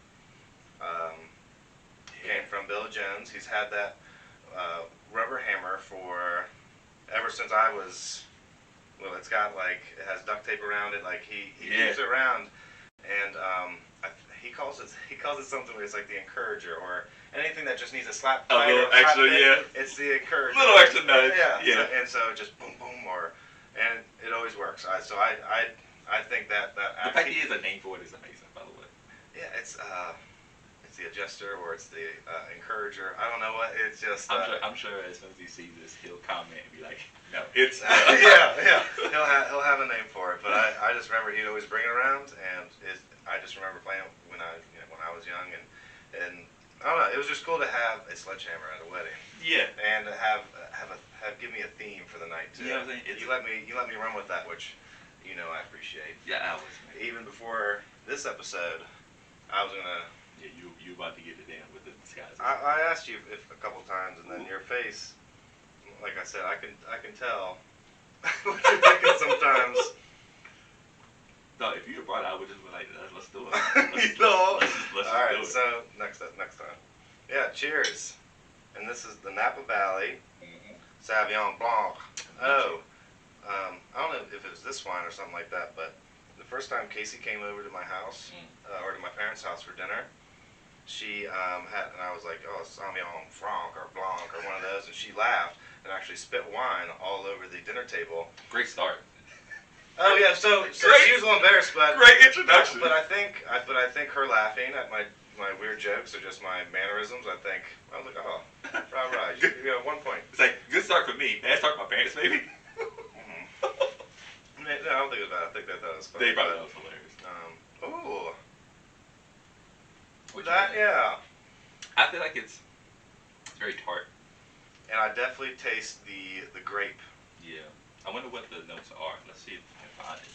came from Bill Jones. He's had that rubber hammer for ever since I was. Well, it's got it has duct tape around it. Like he keeps it around, and he calls it something where it's like the encourager or anything that just needs a slap. A little extra, It's the encourager. Little extra nudge. Yeah. And so just boom, boom, and it always works. I think that the fact he has a name for it is amazing, by the way. Yeah, it's the adjuster or it's the encourager. I don't know what. It's just. I'm sure as soon as he sees this, he'll comment and be like, "No, it's." Yeah. He'll have a name for it, but I just remember he'd always bring it around, and I just remember playing when I was young, and I don't know. It was just cool to have a sledgehammer at a wedding. Yeah. And to have give me a theme for the night too. You know what I'm saying? You let me run with that, which I appreciate. Yeah, I was. Even before this episode, I was gonna. Yeah, you about to get it in with the disguise. I asked you if a couple times, and then your face, like I said, I can tell what you're thinking sometimes. No, if you had brought it, I would just be like, let's do it. Let's all right, do it. so next time. Yeah, cheers. And this is the Napa Valley Sauvignon Blanc. Oh, I don't know if it was this wine or something like that, but the first time Casey came over to my house, or to my parents' house for dinner, she and I was like, oh, Sauvignon Franc or Blanc or one of those, and she laughed and actually spit wine all over the dinner table. Great start. Oh yeah, so she was a little embarrassed, but great introduction. But I think her laughing at my weird jokes or just my mannerisms, I was like, oh, rah, you know, 1 point. It's like, good start for me. Bad start for my parents, maybe. No, I don't think it was bad. I think they thought it was funny. They probably thought it was hilarious. Yeah. I feel like it's very tart. And I definitely taste the grape. Yeah. I wonder what the notes are. Let's see if we can find it.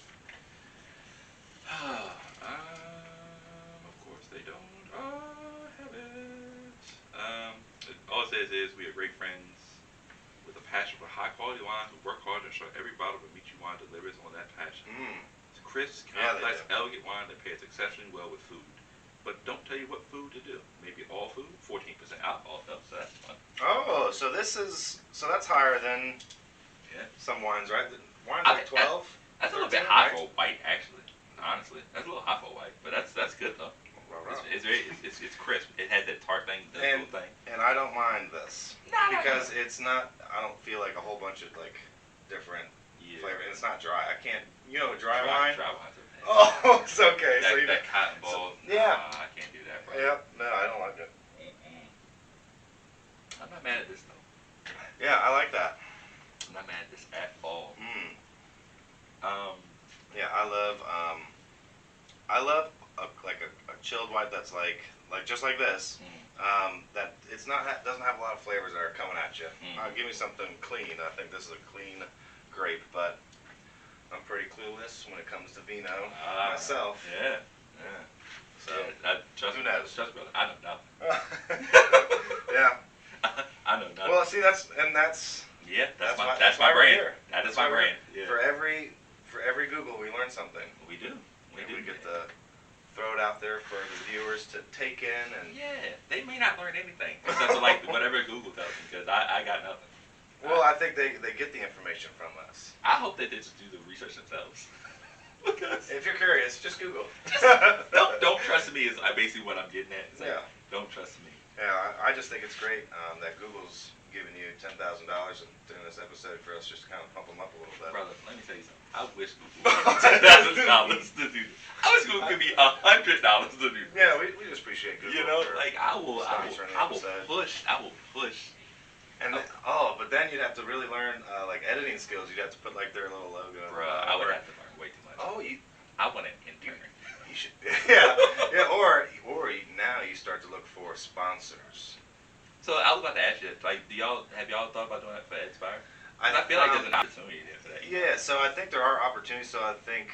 Of course they don't have it. All it says is we are great friends with a passion for high quality wines who work hard to ensure every bottle of Amici wine delivers on that passion. It's crisp, complex, elegant wine that pairs exceptionally well with food. But don't tell you what food to do. Maybe all food, 14% alcohol though, so that's fun. Oh, so that's higher than some wines, right? Wine's like 12. That's a little bit high for a white, actually. Honestly, that's a little high for a white, but that's good though. It's crisp. It has that tart thing, little thing. And I don't mind this because it's not. I don't feel like a whole bunch of like different flavor, and it's not dry. I can't. You know, dry wine. Dry wine's okay. Oh, it's okay. That cotton ball. I can't do that, bro. Yep. No, I don't like it. I'm not mad at this though. Yeah, I like that. I'm not mad at this at all. Yeah, I love a chilled white that's like just like this. That it's not doesn't have a lot of flavors that are coming at you. Give me something clean. I think this is a clean grape, but I'm pretty clueless when it comes to Vino myself. Yeah. So who knows? Trust me, I know nothing. Yeah. I know nothing. Well, see, that's my brand. Here. That is my brand. Yeah. For every Google, we learn something. We do. We get to throw it out there for the viewers to take in, and they may not learn anything except for like whatever Google tells them, because I got nothing. Well, I think they get the information from us. I hope they just do the research themselves. If you're curious, just Google. don't trust me is basically what I'm getting at. It's like, don't trust me. Yeah, I just think it's great that Google's giving you $10,000 during this episode for us just to kind of pump them up a little bit. Brother, let me tell you something. I wish Google $10,000 to do this. I wish Google could be $100 to do this. Yeah, we just appreciate Google. You know, like I will push. And but then you'd have to really learn like editing skills. You'd have to put like their little logo. Bruh, I would have to learn way too much. I want an intern. You should. Yeah. Or now you start to look for sponsors. So I was about to ask you, like, have y'all thought about doing that for EDSPIRE? I feel like there's an opportunity there for that. Yeah, so I think there are opportunities. So I think,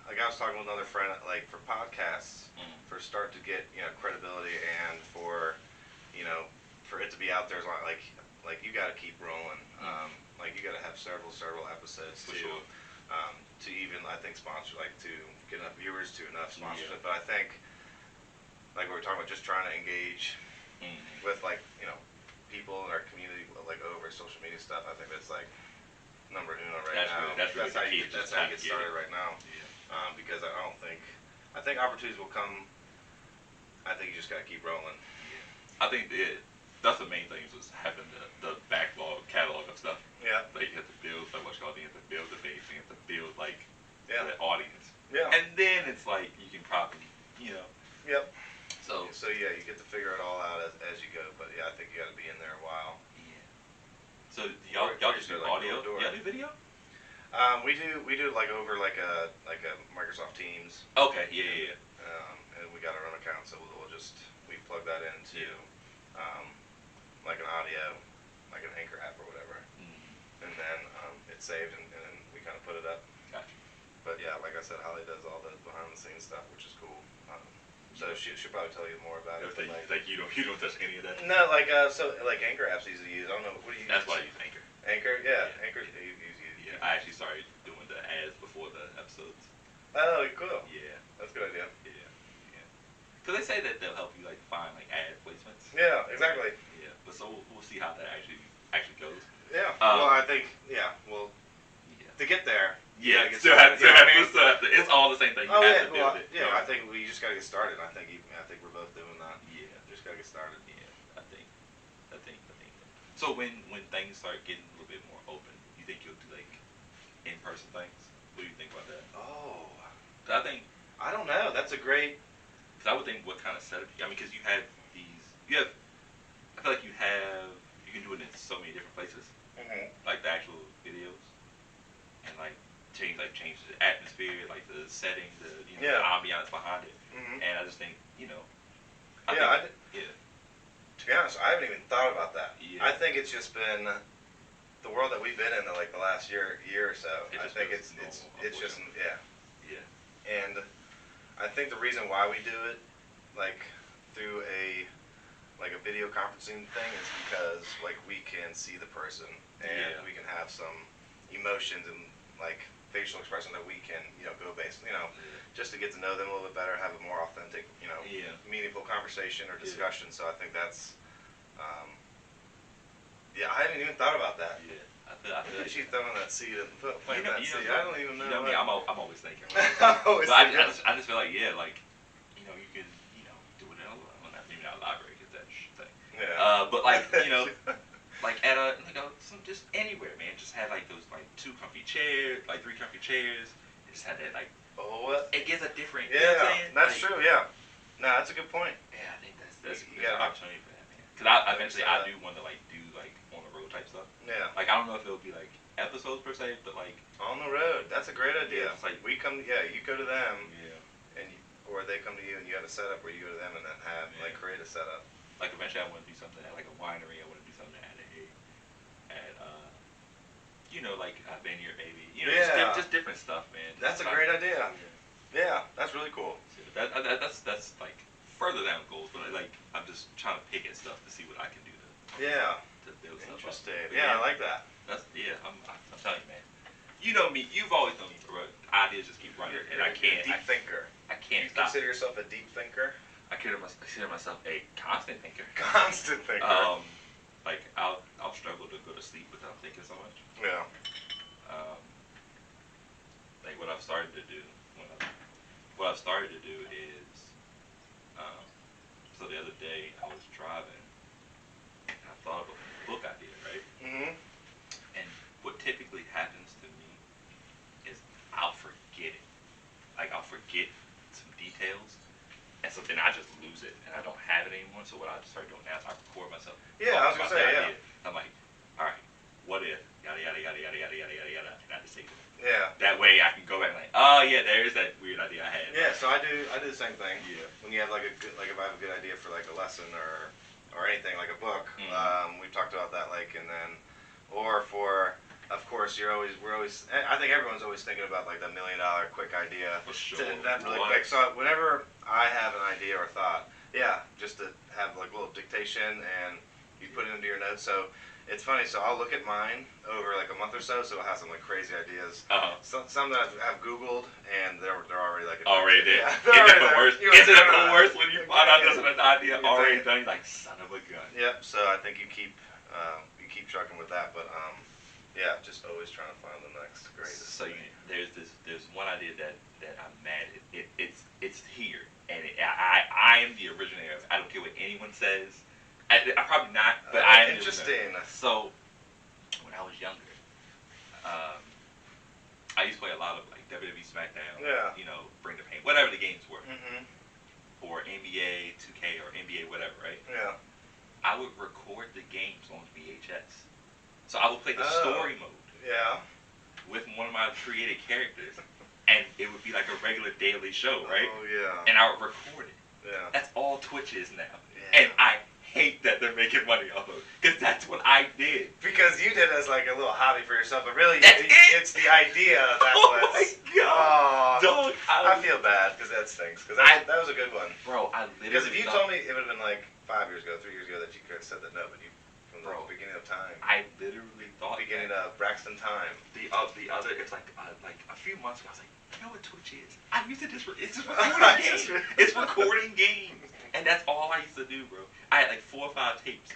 like I was talking with another friend, like for podcasts, for start to get credibility and for for it to be out there, like you got to keep rolling. Like you got to have several episodes to even I think sponsor to get enough viewers to enough sponsorship. But I think like we were talking about, just trying to engage with people in our community over social media stuff. I think that's like number uno right now. That's how you get started right now. Yeah. Because I think opportunities will come. I think you just gotta keep rolling. Yeah. I think that's the main thing, is having the backlog catalog of stuff. Yeah. Like you have to build you have to build the base, you have to build the audience. Yeah. And then it's like you can probably Yep. So yeah, you get to figure it all out as you go. But yeah, I think you got to be in there a while. Yeah. So y'all just do audio? Y'all do video? We do like over like a Microsoft Teams. Okay. Yeah. And we got our own account, so we plug that into like an audio, like an Anchor app or whatever, and then it's saved and then we kind of put it up. Gotcha. But yeah, like I said, Holly does all the behind the scenes stuff, which is cool. So she'll probably tell you more about it. Like you don't touch any of that. No, like Anchor app's easy to use. I don't know, what do you use? That's why I use Anchor. Anchor, yeah. Anchor is easy. Yeah, I actually started doing the ads before the episodes. Oh, cool. Yeah, that's a good idea. Yeah. Because they say that they'll help you find ad placements. Yeah, exactly. Yeah, but so we'll see how that actually goes. Yeah. Well, I think to get there. Yeah. Still have to. It's all the same thing. You have to build it. Yeah. I think we just gotta get started. I think we're both doing that. Yeah. Just gotta get started. Yeah. I think. So when things start getting a little bit more open, you think you'll do like in-person things? What do you think about that? Oh. I don't know. That's a great. Because I would think what kind of setup. I mean, because you have these. I feel like you can do it in so many different places. Mm-hmm. Like the actual videos, and like change the atmosphere, like the setting, the ambiance behind it. Mm-hmm. And I just think To be honest, I haven't even thought about that. Yeah. I think it's just been the world that we've been in like the last year or so. I think it's just And I think the reason why we do it like through a video conferencing thing is because like we can see the person and we can have some emotions and like facial expression that we can go based just to get to know them a little bit better, have a more authentic meaningful conversation or discussion. So I think that's I haven't even thought about that. I feel she's throwing that seed and planting that seed. I don't even know. You know me, I'm always thinking. Right? I just feel like you can do it in maybe not a library because that's thing. Yeah. But like like at just anywhere, man. Just have like those like 2 comfy chairs, like 3 comfy chairs. And just have that like. It gives a different. Yeah, you know what I'm saying? That's true. Yeah. No, that's a good point. Yeah, I think that's an opportunity for that, man. Because I do want to like do like on the road type stuff. Yeah. Like I don't know if it'll be like episodes per se, but like on the road. That's a great idea. Yeah, it's like we come. Yeah, you go to them. Yeah. Or they come to you and you have a setup where you go to them and then have like create a setup. Like eventually I want to do something at like a winery. I want to do something at like a vineyard maybe. Just different stuff, man. That's a great idea. Yeah, that's really cool. That's like further down goals, but like I'm just trying to pick at stuff to see what I can do to build stuff up. Interesting. Yeah, I like that. I'm telling you, man. You know me. You've always known me, bro. Ideas just keep running, and I can't. Deep thinker. I can't stop. Consider yourself a deep thinker? I consider myself a constant thinker. Constant thinker. Like I'll struggle to go to sleep without thinking so much. Yeah. Like what I've started to do is, so the other day I was driving and I thought of a book idea, right? Mm-hmm. And what typically happens to me is I'll forget it. Like I'll forget some details. And so then I just lose it, and I don't have it anymore. So what I start doing now is I record myself. Yeah, I was gonna say, yeah. I'm like, all right, what if yada yada yada yada yada yada yada yada, and I just say it. Yeah. That way I can go back and like, oh yeah, there's that weird idea I had. Yeah, so I do the same thing. Yeah. When you have like if I have a good idea for like a lesson or anything like a book, we've talked about that or for. Of course, we're always. I think everyone's always thinking about like the $1 million quick idea for sure. To invent really quick. So whenever I have an idea or thought, just to have like a little dictation and you put it into your notes. So it's funny. So I'll look at mine over like a month or so. So it'll have some like crazy ideas. Some that I've Googled and they're already like already there. Yeah, Isn't it the worst when you find out there's an idea already done? You're like, son of a gun. Yep. So I think you keep trucking with that, but just always trying to find the next greatest. So there's one idea that I'm mad at. It's here, and I am the originator of it. I don't care what anyone says. I probably not, but I am. Interesting. So when I was younger, I used to play a lot of like WWE SmackDown. Yeah. Bring the Pain, whatever the games were. Mm-hmm. Or NBA 2K or NBA whatever, right? Yeah. I would record the games on VHS. So I would play the story mode. Yeah. With one of my created characters, and it would be like a regular daily show, right? Oh yeah. And I would record it. Yeah. That's all Twitch is now. Yeah. And I hate that they're making money off of it, because that's what I did. Because you did it as like a little hobby for yourself, but really it's the idea that was. My God. Oh, I feel bad because that stinks. Because that was a good one. Bro, I literally. Because if you told me it would have been like 5 years ago, 3 years ago that you could have said that no, but you. From the beginning of time. I literally thought. Beginning of Braxton time. The other, it's like a few months ago, I was like, you know what Twitch is? I used to it's just recording games. It's recording games, and that's all I used to do, bro. I had like 4 or 5 tapes,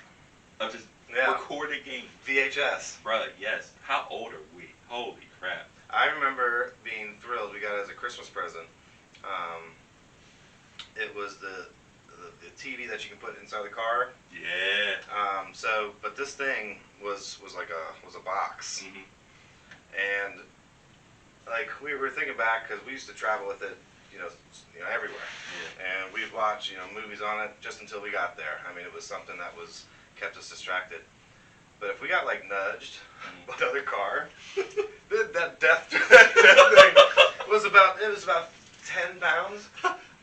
of just Yeah. recording games. VHS. Bruh, yes. How old are we? Holy crap. I remember being thrilled. We got it as a Christmas present. It was the TV that you can put inside the car. Yeah. But this thing was a box, and like we were thinking back because we used to travel with it, everywhere, and we'd watch movies on it just until we got there. I mean, it was something that kept us distracted. But if we got like nudged by the other car, that death thing was about 10 pounds.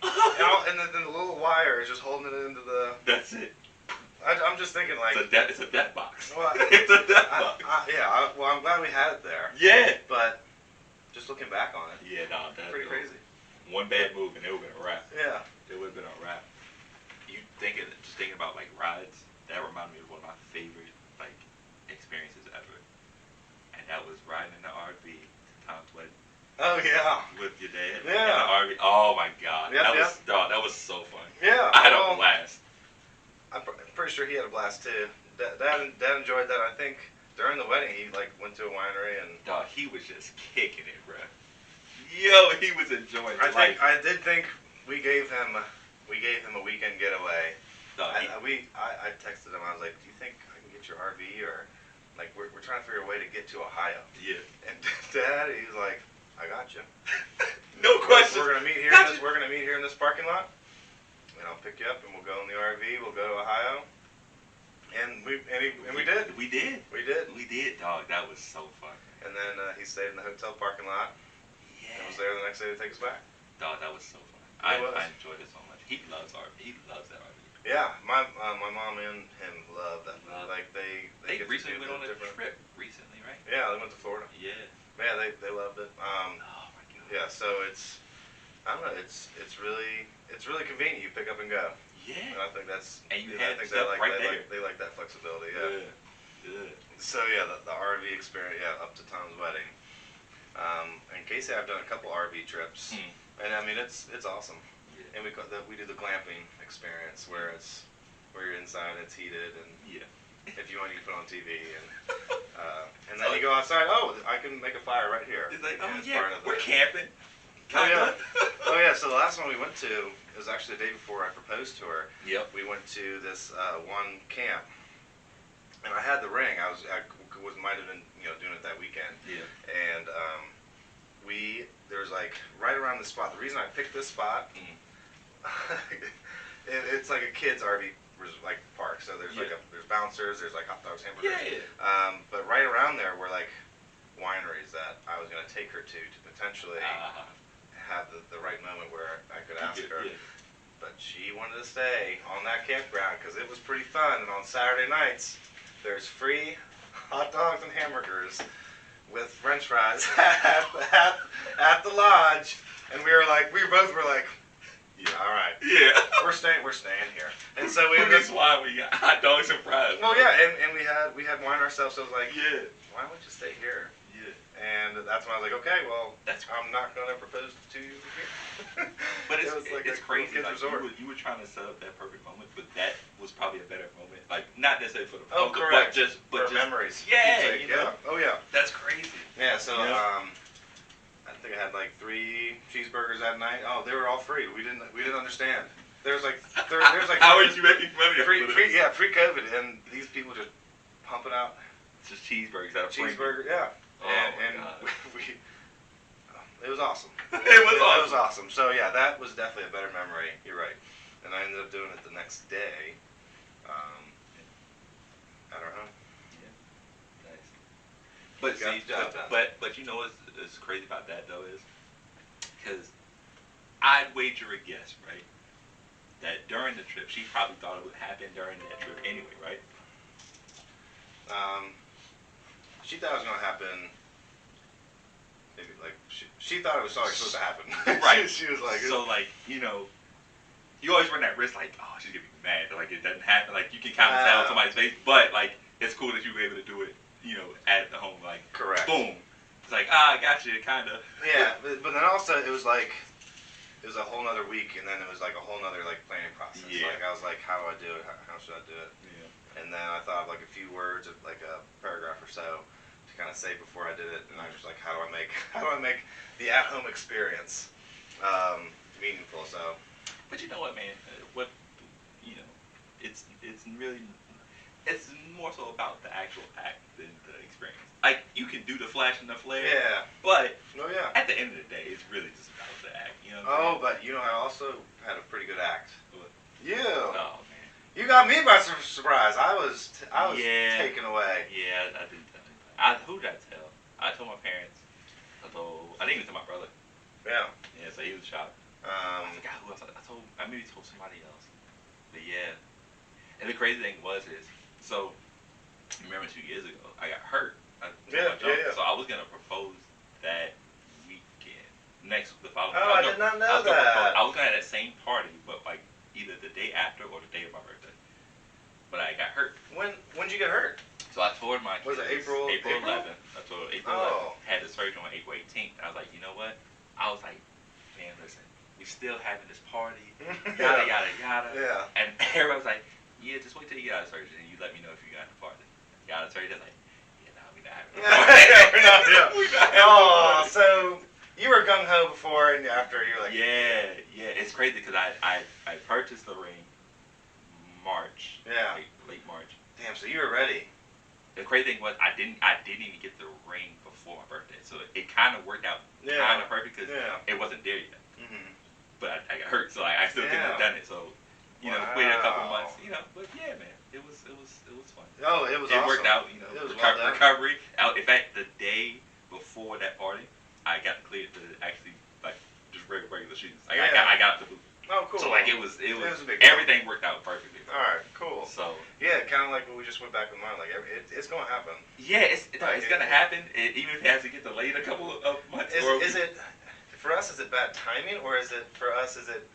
And then the little wire is just holding it into the. That's it. I'm just thinking like. It's a death box. Well, it's a death box. Well, I'm glad we had it there. Yeah. But just looking back on it. Yeah, that's pretty crazy. One bad move and it would have been a wrap. Yeah. It would have been a wrap. Just thinking about like rides, that reminded me of one of my favorite like experiences ever. And that was riding in the RV to Tom's wedding. Oh yeah. With your dad. Yeah. In the RV. Oh my God. Yep, that was so fun. Yeah. I had a blast. I'm pretty sure he had a blast too. Dad enjoyed that. I think during the wedding he like went to a winery and. Dog, he was just kicking it, bro. Yo, he was enjoying it. I did think we gave him a weekend getaway. Dog, I texted him. I was like, "Do you think I can get your RV or like we're trying to figure a way to get to Ohio?" Yeah. And Dad, he's like, "I got you. No question. We're gonna meet here. We're gonna meet here in this parking lot, and I'll pick you up, and we'll go in the RV. We'll go to Ohio." And we did. We did. We did. We did, dog. That was so fun. And then he stayed in the hotel parking lot. Yeah. And was there the next day to take us back. Dog, that was so fun. I enjoyed it so much. He loves RV. He loves that RV. Yeah, my mom and him love that. Like they get recently to do went on a different trip recently, right? Yeah, they went to Florida. Yeah. Yeah, they loved it. Oh my God. Yeah, so I don't know. It's really convenient. You pick up and go. Yeah. And I think that's. And you I had think stuff right there. They like that flexibility. Yeah. Good. So yeah, the RV experience. Yeah, up to Tom's wedding. And Casey, I've done a couple RV trips, and I mean it's awesome. Yeah. And we do the glamping experience where you're inside, it's heated, and if you want, you can put on TV, and then you go outside. Oh, I can make a fire right here. It's like, we're camping. Oh yeah. So the last one we went to was actually the day before I proposed to her. Yep. We went to this one camp, and I had the ring. I might have been doing it that weekend. Yeah. And there's like right around the spot. The reason I picked this spot, it's like a kids RV like park. So there's there's bouncers, there's like hot dogs, hamburgers. Yeah. But right around there were like wineries that I was gonna take her to potentially have the right moment where I could ask her. Yeah. But she wanted to stay on that campground because it was pretty fun. And on Saturday nights, there's free hot dogs and hamburgers with French fries at the lodge. And we both were like, yeah, all right. Yeah. We're staying here. And so that's why we got hot dogs and fries. Well, yeah, and we had wine ourselves. So I was like, why don't you stay here? Yeah. And that's when I was like, okay, well, I'm not gonna propose to you here. But it's crazy. Like, you were trying to set up that perfect moment, but that was probably a better moment. Like not necessarily for the proposal, correct. but just memories. Yeah, Oh yeah. That's crazy. Yeah. So I think I had like 3 cheeseburgers that night. Oh, they were all free. We didn't understand. There's like how are you making money? Pre-COVID, and these people just pumping out just cheeseburgers out of cheeseburger. Yeah. And it was awesome. It was awesome. So yeah, that was definitely a better memory. You're right. And I ended up doing it the next day. At our home. Yeah. Nice. But you know what's crazy about that though is because I'd wager a guess, right, that during the trip she probably thought it would happen during that trip anyway, right? She thought it was gonna happen. Maybe like she thought it was supposed to happen. Right. she was like. So like you always run that risk like she's gonna be mad like it doesn't happen like you can kind of tell somebody's face, but like it's cool that you were able to do it at the home like correct. Boom. It's like I got you kind of. Yeah, but then also it was a whole nother week, and then it was like a whole nother like planning process. Yeah. Like I was like, how do I do it? How should I do it? Yeah. and then I thought of like a few words, of like a paragraph or so, to kind of say before I did it, and I was just like, how do I make the at-home experience meaningful? So, but you know what, man? What you know, it's really it's more so about the actual act than the experience. Like, you can do the flash and the flare, yeah, but at the end of the day, it's really just about the act. You know? But you know, I also had a pretty good act. What? You. Oh man. You got me by surprise. I was taken away. Yeah, I didn't tell anybody. Who did I tell? I told my parents. I didn't even tell my brother. Yeah. Yeah, so he was shocked. I forgot who else. I maybe told somebody else. But yeah. And the crazy thing is, so remember 2 years ago, I got hurt. Yeah. So I was gonna propose that weekend. The following. I did not know that. I was gonna have that same party, but like either the day after or the day of my birthday. But I got hurt. When did you get hurt? So I told my Was it April 11th. I told April 11th. Had the surgery on April 18th. I was like, you know what? I was like, man, listen, we still having this party, yada yada yada. Yeah. And everybody was like, yeah, just wait till you get out of surgery and you let me know if you got the party. Got out of surgery, I was like, yeah, no, we're not having the party. We're not. Oh, so you were gung ho before and after you were like, yeah. It's crazy because I purchased the ring March. Yeah. Late March. Damn, so you were ready. The crazy thing was I didn't even get the ring before my birthday, so it kind of worked out kind of perfect because it wasn't there yet. Mm-hmm. But I got hurt, so I still couldn't have done it. So waited a couple months, But yeah, man, it was fun. Oh, it was awesome. It worked out, It was recovery. In fact, the day before that party, I got cleared to actually just regular shoes. I got the boot. Oh, cool. So it was a big everything worked out perfectly. All right, cool. So yeah, kind of like what we just went back with mine. Like it's gonna happen. Yeah, it's gonna happen. Even if it has to get delayed a couple of months. Is it for us? Is it bad timing, or is it for us? Is it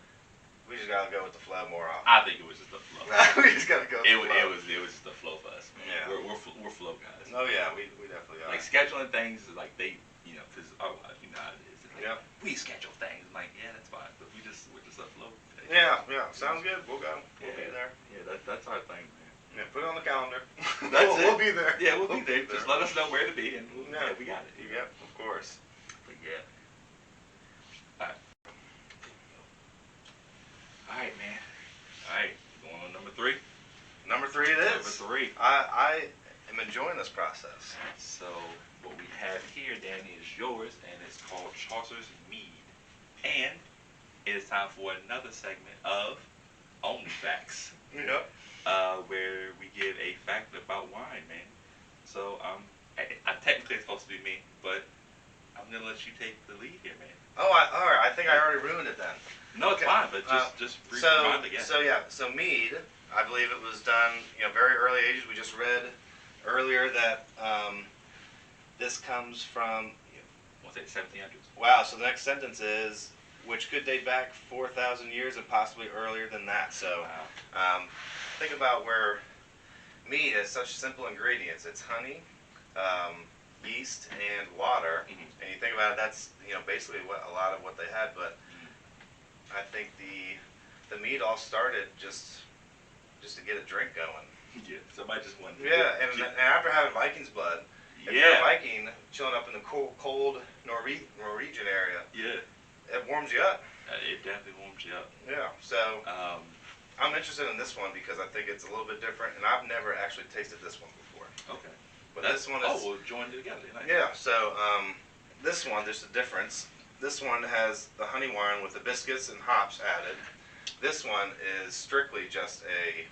we just gotta go with the flow more often? I think it was just the flow. We just gotta go. With the flow. It was just the flow for us. Man. Yeah, we're flow guys. Oh yeah, we definitely are. Like scheduling things is like they because otherwise you know how it is. Like, we schedule things. I'm like, yeah, that's fine, but we're just a flow. Yeah, sounds good. We'll go. We'll be there. Yeah, that's our thing, man. Yeah, put it on the calendar. We'll be there. Yeah, we'll be there. Just let us know where to be, and we got it. Yeah, of course. But yeah. All right, man. All right, going on number 3. Number 3 it is. Number 3. I am enjoying this process. So what we have here, Danny, is yours, and it's called Chaucer's Mead, and it is time for another segment of Only Facts. Yep. Where we give a fact about wine, man. So I technically it's supposed to be me, but I'm gonna let you take the lead here, man. Oh, all right. I think I already ruined it then. No, it's fine, but just brief remind again. So Mead, I believe it was done, very early ages. We just read earlier that this comes from. What's it, 1700s? Wow. So the next sentence is, which could date back 4,000 years and possibly earlier than that. So, think about where mead has such simple ingredients. It's honey, yeast, and water. Mm-hmm. And you think about it, that's basically what a lot of what they had. But I think the mead all started just to get a drink going. Yeah, somebody just wanted. And after having Vikings blood, if you're a Viking chilling up in the cold Norwegian area. Yeah. It warms you up. It definitely warms you up. Yeah. So I'm interested in this one because I think it's a little bit different, and I've never actually tasted this one before. Okay. But this one is. Oh, we'll join together. Nice. Yeah. So this one, there's a difference. This one has the honey wine with hibiscus and hops added. This one is strictly just a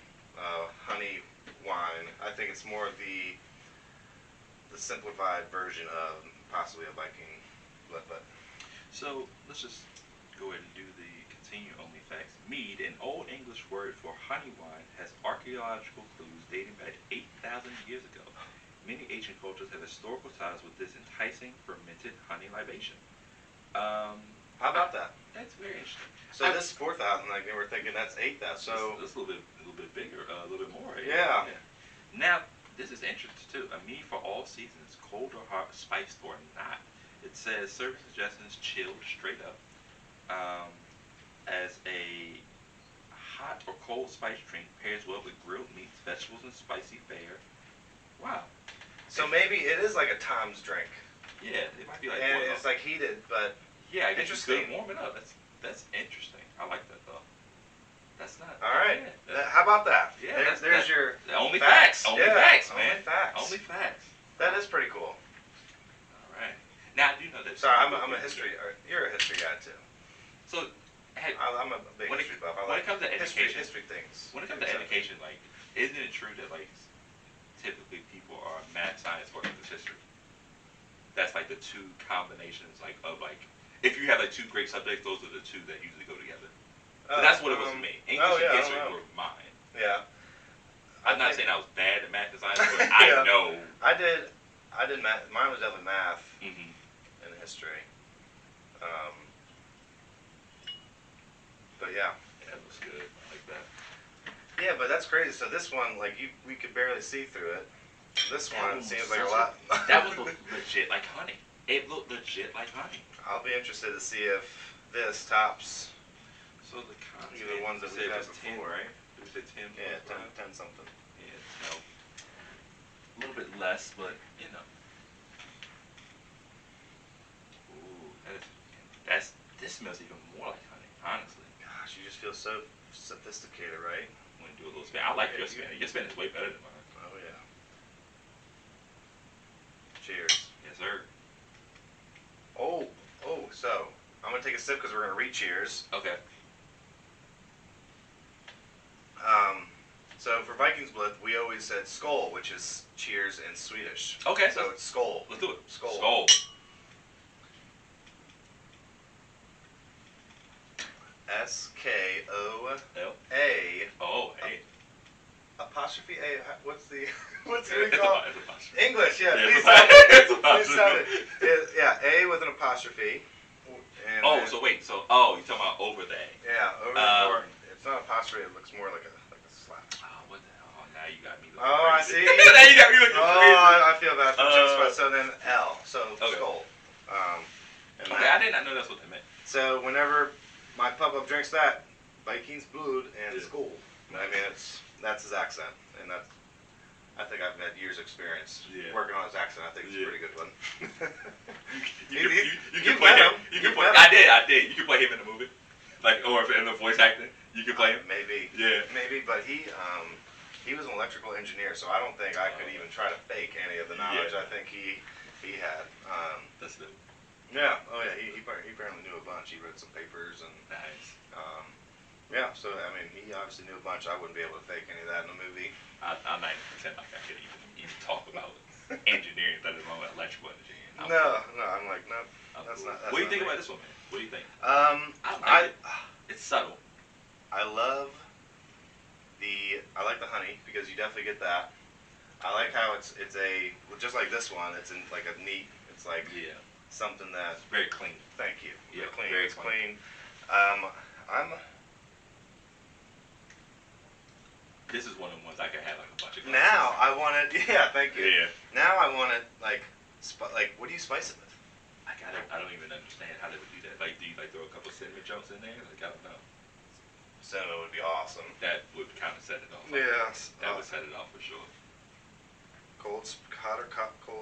honey wine. I think it's more the simplified version of possibly a Viking blood, but. So let's just go ahead and do the continue only facts. Mead, an Old English word for honey wine, has archaeological clues dating back 8,000 years ago. Many ancient cultures have historical ties with this enticing fermented honey libation. How about that? That's very interesting. So this 4,000, like they were thinking that's 8,000. So that's a little bit bigger, a little bit more. Yeah. Now this is interesting too. A mead for all seasons, cold or hot, spiced or not. It says service suggestions chilled straight up, as a hot or cold spice drink pairs well with grilled meats, vegetables, and spicy fare. Wow. So maybe it is like a Tom's drink. Yeah, it might be like. And it's like heated, but yeah, I guess you interesting. could warm it up. That's interesting. I like that though. That's not. All right. Yeah, How about that? Yeah, there's your only facts. Only facts, man. Only facts. Only facts. That is pretty cool. All right. Now I do know that. Sorry, I'm a history. You're a history guy too. So, I'm a big history buff. I when like it comes to education, history things. When it comes to education, like, isn't it true that like typically people are math, science, or English history? That's like the two combinations, like of like if you have like two great subjects, those are the two that usually go together. So that's what it was for me. English and history were mine. Yeah. I'm not saying I was bad at math and science, but I know. I did math. Mine was definitely math and history. But yeah. Yeah, it was good. I like that. Yeah, but that's crazy. So this one, like we could barely see through it. This one seems like a lot. That was legit like honey. It looked legit like honey. I'll be interested to see if this tops. So the content, the ones that we had before, 10, right? Did we say 10? Yeah, 10 something. Yeah, so a little bit less, but you know. Ooh, this smells even more like honey, honestly. Gosh, you just feel so sophisticated, right? When you do a little spin, I like your spin. Your spin is way better than mine. Oh yeah. Cheers. Yes, sir. Oh, so I'm gonna take a sip because we're gonna re-cheers. Okay. So for Vikings Blood, we always said skål, which is cheers in Swedish. Okay. So it's skål. Let's do it. Skål. Skål. SKOA. Oh, hey. Apostrophe A. What's the we It's call it's apostrophe. English? Yeah. Yeah, Please it's tell me. it's Please tell me. apostrophe. Yeah. A with an apostrophe. And Oh, then, so wait. So you're talking about over the A. yeah. Or it's not apostrophe. It looks more like a slap. Oh, what the hell? Oh, now you got me looking Oh, I crazy. see. Now you got me looking crazy. I feel bad for Joe Spot. So then L. So Okay. skål. And Okay, I did not know that's what that meant. So whenever my pub-up drinks that, Vikings Blod and Yeah. skål. I mean, that's his accent, and I think I've had years' experience working on his accent. I think it's a pretty good one. You can play him. You can play. I did. You can play him in the movie, like or if in the voice acting, you can play him. Maybe. Yeah. Maybe, but he was an electrical engineer, so I don't think I could even try to fake any of the knowledge. Yeah. I think he had. That's it. Yeah. Oh yeah. He apparently knew a bunch. He read some papers and. Nice. Yeah. So I mean, he obviously knew a bunch. I wouldn't be able to fake any of that in a movie. I'm not even pretend like I could even talk about engineering, let alone electrical engineering. No. I'm like, no. That's cool. not. That's What do you not think me. about this one, man? What do you think? I It's subtle. I love I like the honey because you definitely get that. I like how it's just like this one. It's in like a neat. It's like something that. It's very clean. Thank you. Yeah, clean. very It's clean. This is one of the ones I could have like a bunch of. Now I want it. Yeah, thank you. Yeah. Now I want it like what do you spice it with? I don't even understand how they would do that. Like, do you like throw a couple cinnamon chunks in there? Like, I don't know. Cinnamon would be awesome. That would kind of set it off. Yes. That would set it off for sure. Cold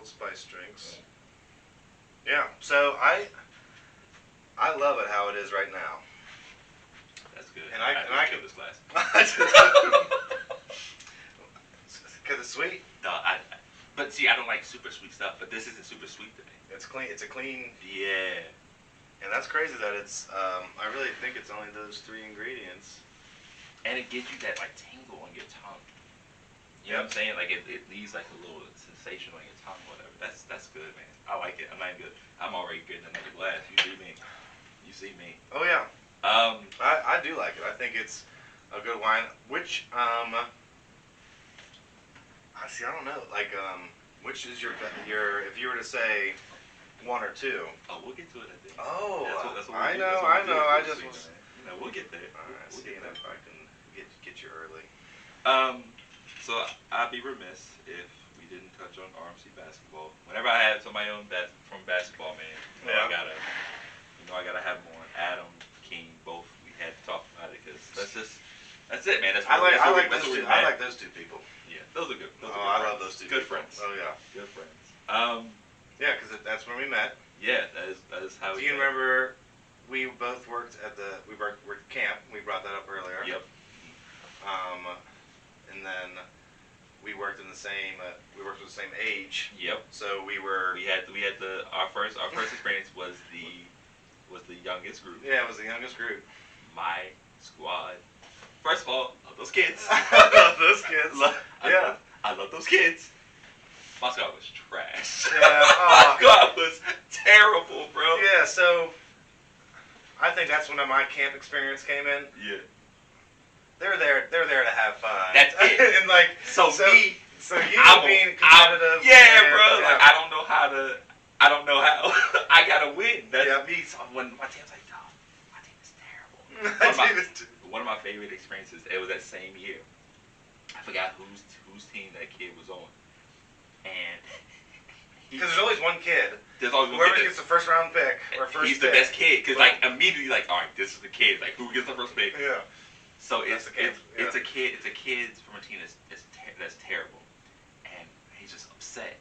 spice drinks. Yeah. So I love it how it is right now. That's good. And I kill this glass. Because it's sweet. No, but see, I don't like super sweet stuff. But this isn't super sweet to me. It's clean. It's a clean. Yeah. And that's crazy that it's. I really think it's only those 3 ingredients. And it gives you that like tingle on your tongue. You know what I'm saying? Like it leaves like a little sensation on your tongue, or whatever. That's good, man. I like it. I'm not good. I'm already getting another glass. You see me. You see me. Oh yeah. I do like it. I think it's a good wine. Which I don't know. Like which is your if you were to say 1 or 2? Oh, we'll get to it at the end. Oh, that's what I we do. know. That's what we do. I We'll just see, was. man. You know, we'll get there. All right. We'll See get there. if I can get you early. So I'd be remiss if we didn't touch on RMC basketball. Whenever I have somebody on from basketball, man, I gotta have them on. Adam, King, both. We had to talk about it because that's That's it, man. I like those two people. Yeah, those are good. I love those two. Good people. friends. Oh yeah, good friends. Yeah, because that's when we met. Yeah, that is how. Do you remember? We both worked at camp. We brought that up earlier. Yep. And then we worked in the same. We worked with the same age. Yep. So we had our first experience was the youngest group. Yeah, it was the youngest group. My squad. First of all, love those kids. I love those kids. I love those kids. My squad was trash. Yeah. My squad was terrible, bro. Yeah. So I think that's when my camp experience came in. Yeah. They're there to have fun. That's it. And like so you being competitive. Bro. Like I don't know how. I gotta win. That's me. So when my team's like, oh, my team is terrible. One of my favorite experiences. It was that same year. I forgot whose team that kid was on, and because there's always one kid. There's always one whoever kid gets the first round pick or first. He's the best kid because like immediately like, all right, this is the kid. Like who gets the first pick? Yeah. So it's a kid from a team that's terrible, and he's just upset.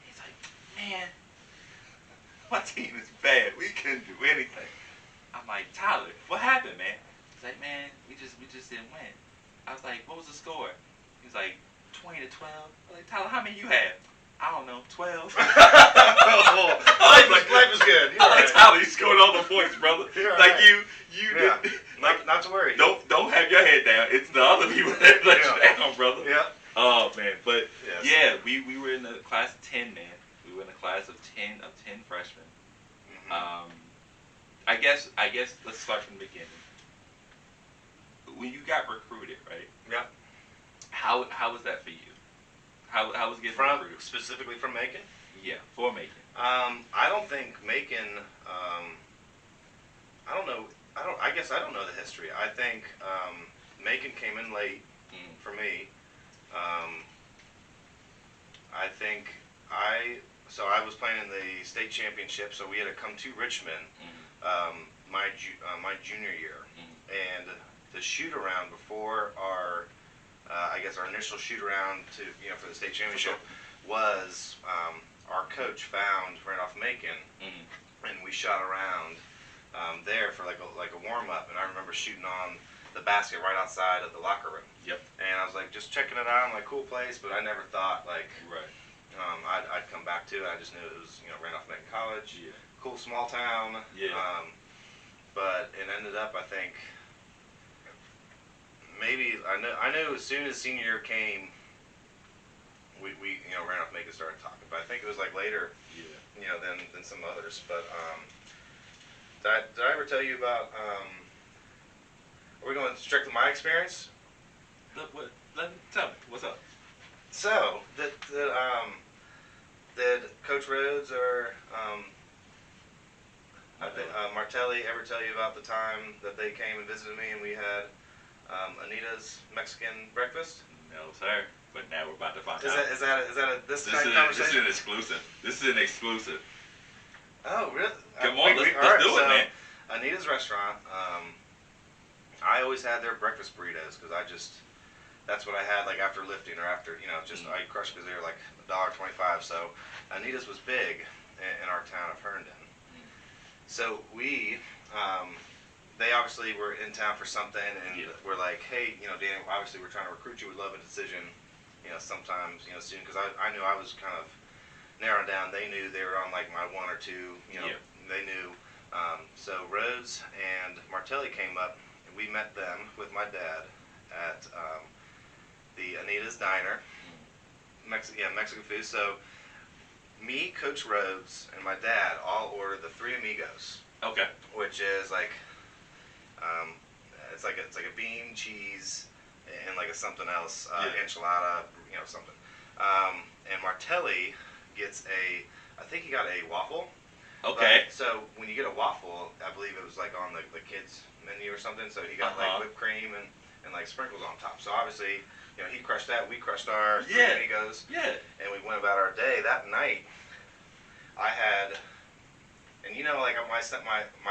He's like, man, my team is bad. We couldn't do anything. I'm like, Tyler, what happened, man? He's like, man, we just didn't win. I was like, what was the score? He's like, 20-12. I'm like, Tyler, how many you have? I don't know, 12. Life was good. I'm like, Tyler, you scored all the points, brother. Like right. you did. Like, not to worry. Don't have your head down. It's the other people that let you down, brother. Yeah. Oh man, but yes. we were in the class of 10, man. We were in a class of 10 freshmen. Mm-hmm. I guess let's start from the beginning. When you got recruited, right? Yeah. How was that for you? How was getting recruited? Specifically from Macon? Yeah, for Macon. I don't think Macon. I don't know. I guess I don't know the history. I think Macon came in late for me. I think I was playing in the state championship, so we had to come to Richmond my junior year, and the shoot around before our initial shoot around for the state championship was our coach found Randolph Macon, and we shot around there for like a warm up, and I remember shooting on the basket right outside of the locker room. Yep. And I was like just checking it out, like cool place, but I never thought like I'd come back to it. I just knew it was Randolph Macon College, cool small town. Yeah. But it ended up, I think, maybe I knew as soon as senior year came, we Randolph Macon started talking. But I think it was like later, than some others. But did I ever tell you about? Are we going straight to my experience? Tell me, what's up? So did Coach Rhodes or Martelli ever tell you about the time that they came and visited me and we had Anita's Mexican breakfast? No, sir. But now we're about to find out. Is that a this kind of conversation? This is an exclusive. This is an exclusive. Oh, really? Come on, let's do it, man. Anita's restaurant. I always had their breakfast burritos because that's what I had like after lifting or after I crushed because they were like $1.25. So Anita's was big in our town of Herndon. So they obviously were in town for something, and we're like, hey, Dan, obviously we're trying to recruit you. We'd love a decision, sometimes, soon, because I knew I was kind of narrowed down. They knew they were on like my one or two, they knew. So Rhodes and Martelli came up, and we met them with my dad at the Anita's Diner, Mexican food. So me, Coach Rhodes, and my dad all ordered the Three Amigos. Okay. Which is like, it's like a bean, cheese, and like a something else, enchilada, something. And Martelli gets I think he got a waffle. Okay. So when you get a waffle, I believe it was like on the kids menu or something. So he got like whipped cream and like sprinkles on top. So obviously, he crushed that. We crushed our Three Amigos. Yeah. And we went about our day. That night, I had, and like my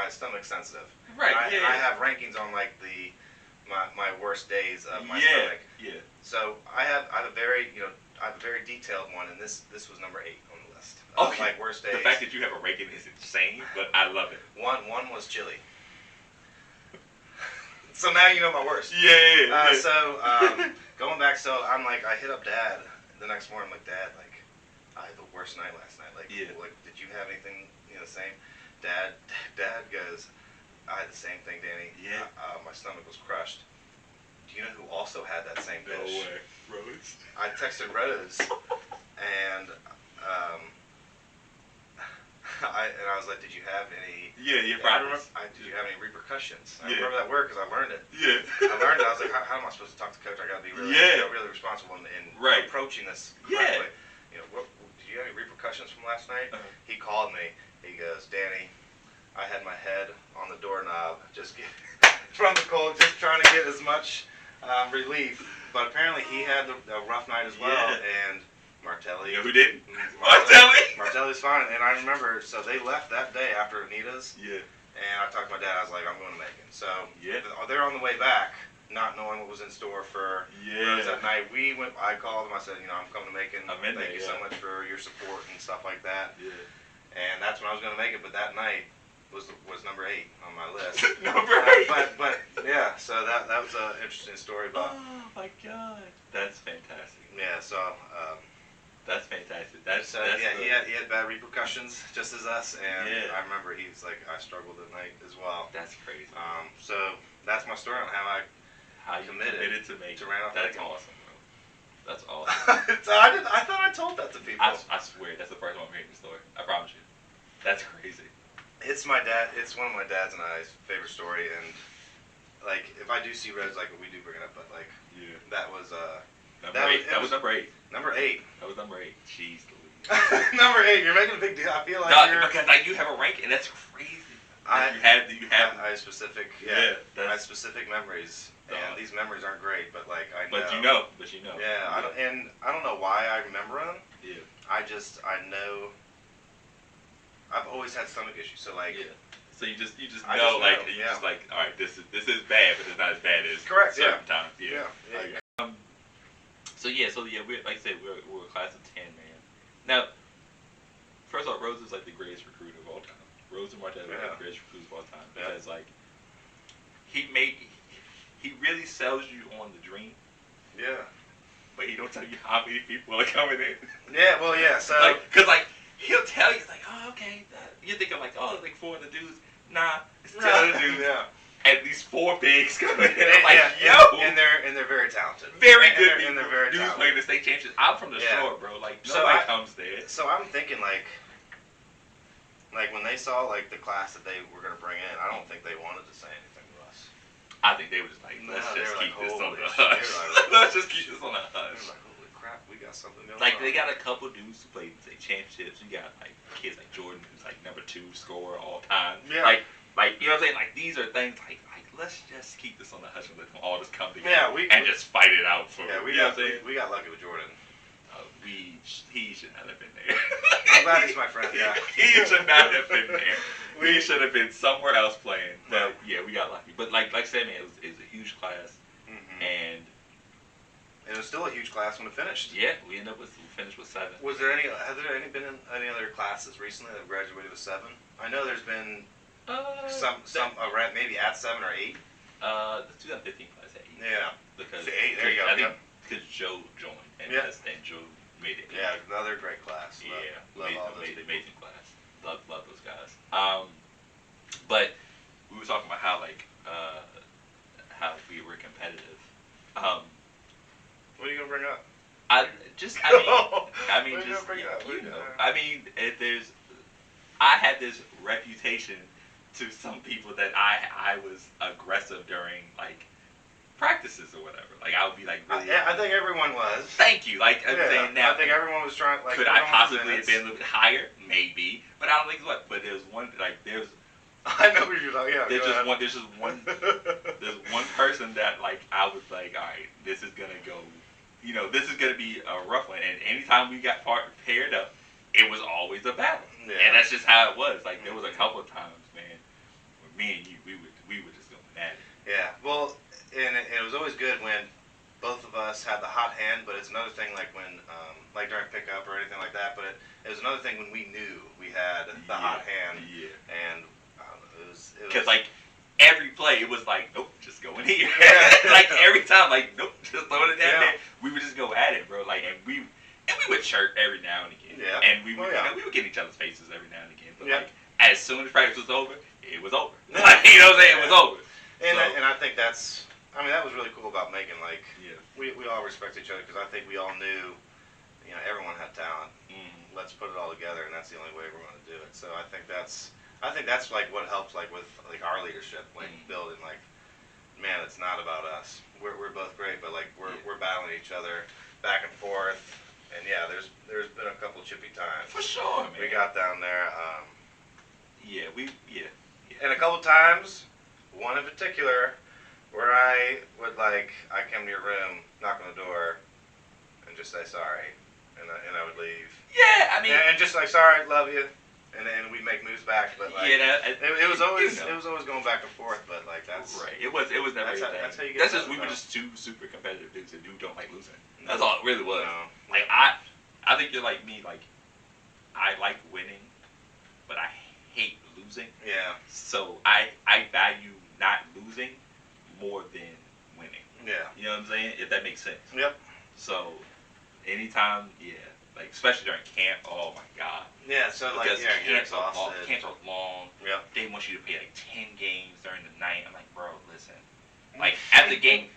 stomach's sensitive. Right. I have rankings on like my worst days of my Yeah. stomach. Yeah. So I have a very detailed one, and this was number 8 on the list. Okay. Like worst days. The fact that you have a ranking is insane, but I love it. One was chili. So now you know my worst. Yeah. So going back, so I'm like, I hit up Dad the next morning. I'm like, Dad, like, I had the worst night last night. Like, like, did you have anything, the same? Dad goes, I had the same thing, Danny. Yeah. My stomach was crushed. Do you know who also had that same dish? No way. Rose. I texted Rose, and I was like, did you have any? Yeah, did you have any repercussions? I remember that word because I learned it. Yeah. I learned it. I was like, how am I supposed to talk to coach? I got to be really, really responsible in approaching this correctly. Did you have any repercussions from last night? He called me. He goes, Danny, I had my head on the doorknob, from the cold, just trying to get as much relief. But apparently he had a rough night as well, and Martelli. You know who didn't? Martelli's fine. And I remember, so they left that day after Anita's. Yeah. And I talked to my dad. I was like, I'm going to Macon. So they're on the way back, not knowing what was in store for Rose that night. I called them. I said, I'm coming to Macon. Thank you so much for your support and stuff like that. Yeah. And that's when I was going to make it. But that night was number 8 on my list. Number 8. But yeah. So that was an interesting story about. Oh my God. That's fantastic. Yeah. So. That's fantastic. He had bad repercussions, just as us, and I remember he's like, I struggled at night as well. That's crazy. So that's my story on how you committed to make to Randolph That's Macon. awesome, bro. That's awesome. I thought I told that to people. I swear, that's the first one I'm hearing the story. I promise you. That's crazy. It's my dad. It's one of my dad's and I's favorite story, and like if I do see Rose, like we do bring it up, but like that was number 8. That was number 8. Number 8. That was number 8. Jeez Louise. Number 8. You're making a big deal. I feel like because like you have a ranking, and that's crazy. I have specific. I have specific memories, and these memories aren't great, but like I know. But you know. Yeah, I don't know why I remember them. Yeah. I know. I've always had stomach issues, so like. Yeah. So you just know, like you just like, all right, this is bad, but it's not as bad as certain times. Yeah. So we're like I said, we're a class of 10, man. Now, first off, Rose is like the greatest recruiter of all time. Rose and Martelli are the greatest recruiters of all time because like he really sells you on the dream. Yeah. But he don't tell you how many people are coming in. Yeah. Well, yeah. So because he'll tell you like, oh okay, you're thinking like, oh, like 4 of the dudes. Nah, it's 10 of the dudes. Yeah. At least 4 bigs coming in. I'm like, and they're very talented. Very good people. And they're very talented. Dudes playing the state championship. I'm from the shore, bro. Like nobody comes there. So I'm thinking like when they saw like the class that they were gonna bring in, I don't think they wanted to say anything to us. I think they were just like, let's just keep this on the hush. Let's just keep this on the hush. They were like, holy crap, we got something going on. Like they got a couple dudes who played state championships. You got like kids like Jordan, who's like number 2 scorer all time. Yeah. Like you know what I'm saying? Like these are things like let's just keep this on the hush and let them all just come together and just fight it out for we got lucky with Jordan. He should not have been there. I'm glad he's my friend. Yeah. He should not have been there. We should have been somewhere else playing. But yeah, we got lucky. But like I said, man, it was a huge class, and it was still a huge class when it finished. Yeah, we finished with 7. Have there been any other classes recently that have graduated with 7? I know there's been some around maybe at 7 or 8. The 2015 class had 8. Yeah. Because 8. There you go. I think because Joe joined and Joe made it. Yeah, another great class. Love all those amazing class. Love those guys. But we were talking about how how we were competitive. What are you gonna bring up? I had this reputation to some people that I was aggressive during like practices or whatever. Like I would be like really. I think everyone was. Thank you. Like I'm saying now. I think everyone was trying. Like, could I possibly have been a little bit higher? Maybe, but I don't think what. But there's one there's. I know what you're talking. Yeah. There's just one. There's one person that like I was like, all right, this is gonna go. You know, this is gonna be a rough one. And anytime we got paired up, it was always a battle. Yeah. And that's just how it was. Like there was a couple of times, man, where me and you, we would just go mad. Yeah. Well, and have the hot hand, but it's another thing like when, like during pickup or anything like that. But it was another thing when we knew we had the hot hand. Yeah. And I don't know, it was because like every play, it was like, nope, just go in here. Yeah. Like every time, like, nope, just throw it in there. Yeah. We would just go at it, bro. Like, and we would chirp every now and again. Yeah. And we would, we would get in each other's faces every now and again. But Yeah. like, as soon as practice was over, it was over. Like, you know what I'm saying? It was over. And I think that's, I mean, that was really cool about Macon. Like, Yeah. we all respect each other because I think we all knew, you know, everyone had talent. Mm-hmm. Let's put it all together, and that's the only way we're going to do it. So I think that's like what helps, like with like our leadership, like building. Like, man, it's not about us. We're both great, but like we're battling each other back and forth. And yeah, there's been a couple chippy times. For sure, man. We got down there. And a couple times, one in particular, where I would like, I come to your room, knock on the door, and just say sorry, and I would leave. Yeah, I mean, and just like sorry, love you, and then we'd make moves back. But like, it was always going back and forth. But like that's right. It was never. That's how you get. That's just we were just two super competitive dudes who don't like losing. That's all it really was. No. Like I think you're like me. Like I like winning, but I hate losing. Yeah. So I value not losing more than winning. Yeah. You know what I'm saying? If that makes sense. Yep. So anytime, like especially during camp. Oh my God. Yeah. So like camps are long. Camps are long. Yep. They want you to play like 10 games during the night. I'm like, bro, listen. Like after game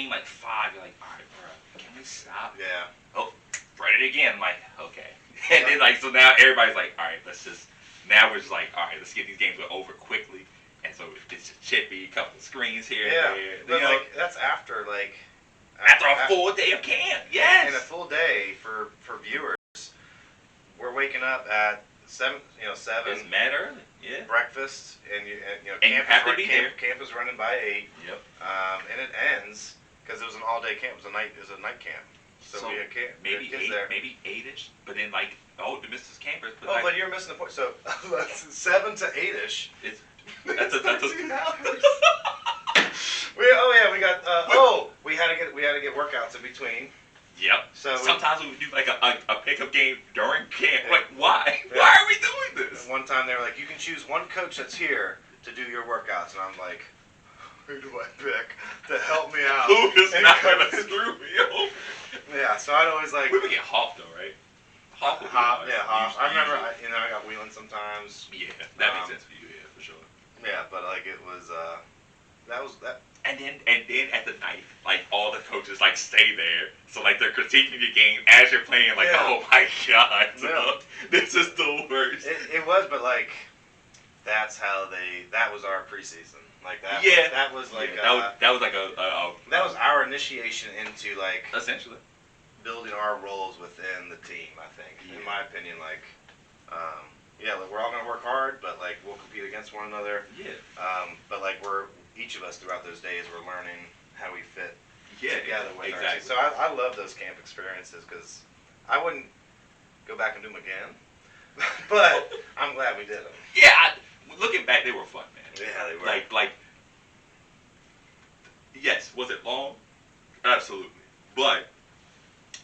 like 5, you're like, all right, bro, can we stop? Yeah. Oh, write it again. I'm like, okay. And then like so now everybody's like, all right, now we're just like, all right, let's get these games over quickly. And so it's just chippy, a couple of screens here and there. But like that's after a full day of camp. Yes. And a full day for viewers. We're waking up at 7. It's mad early. Yeah. Breakfast and camp is running by 8. Yep. And it ends because it was an all-day camp. It was a night camp. So we had camp. Maybe 8-ish. But then like the Mrs. Campers. But you're missing the point. So 7 to 8-ish. That's we had to get workouts in between. Yep. So sometimes we would do like a pickup game during camp. Like why? Yeah. Why are we doing this? And one time they were like, you can choose one coach that's here to do your workouts, and I'm like, who do I pick to help me out? Who is not gonna screw me over? Yeah. So I'd always like. We would get Hoff though, right? Hoff. Hoff. I remember. I got Wheeling sometimes. Yeah, that makes sense for you. Yeah, for sure. Yeah, but like it was. That was that. And then at the night, like all the coaches like stay there, so like they're critiquing your game as you're playing. Like, oh my God, this is the worst. It was, but like that was our preseason. Like that. Yeah. That was like. That was like a. That was our initiation into like. Essentially. Building our roles within the team, I think. Yeah. In my opinion, like. We're all gonna work hard, but like we'll compete against one another. Yeah. But like each of us throughout those days, we're learning how we fit together with our team. So I love those camp experiences because I wouldn't go back and do them again, but I'm glad we did them. Yeah, looking back, they were fun, man. Yeah, they were. Like, yes, was it long? Absolutely, but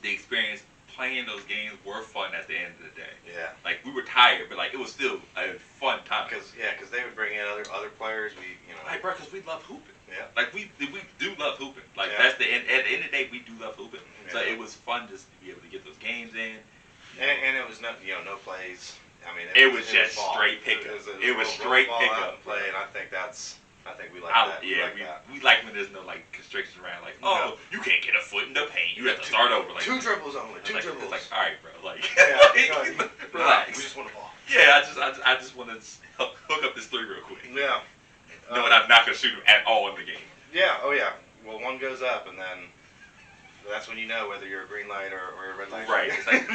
the experience playing those games were fun at the end of the day. Yeah. Like we were tired, but like it was still a fun time. Because they would bring in other players. Like bro, because we love hooping. Yeah. Like we do love hooping. Like that's the end. At the end of the day, we do love hooping. Yeah. So it was fun just to be able to get those games in. And it was no plays. I mean, it was just straight pickup. It was straight pickup play, and I think we like that. Yeah, we like when there's no like constrictions around. Like, you can't get a foot in the paint. You have to start over. Like 2 dribbles only. 2 dribbles. It's like, all right, bro. Like, relax. We just want a ball. Yeah, I just want to hook up this 3 real quick. Yeah. Knowing I'm not gonna shoot him at all in the game. Yeah. Oh yeah. Well, one goes up, and then that's when you know whether you're a green light or a red light. Right. It's like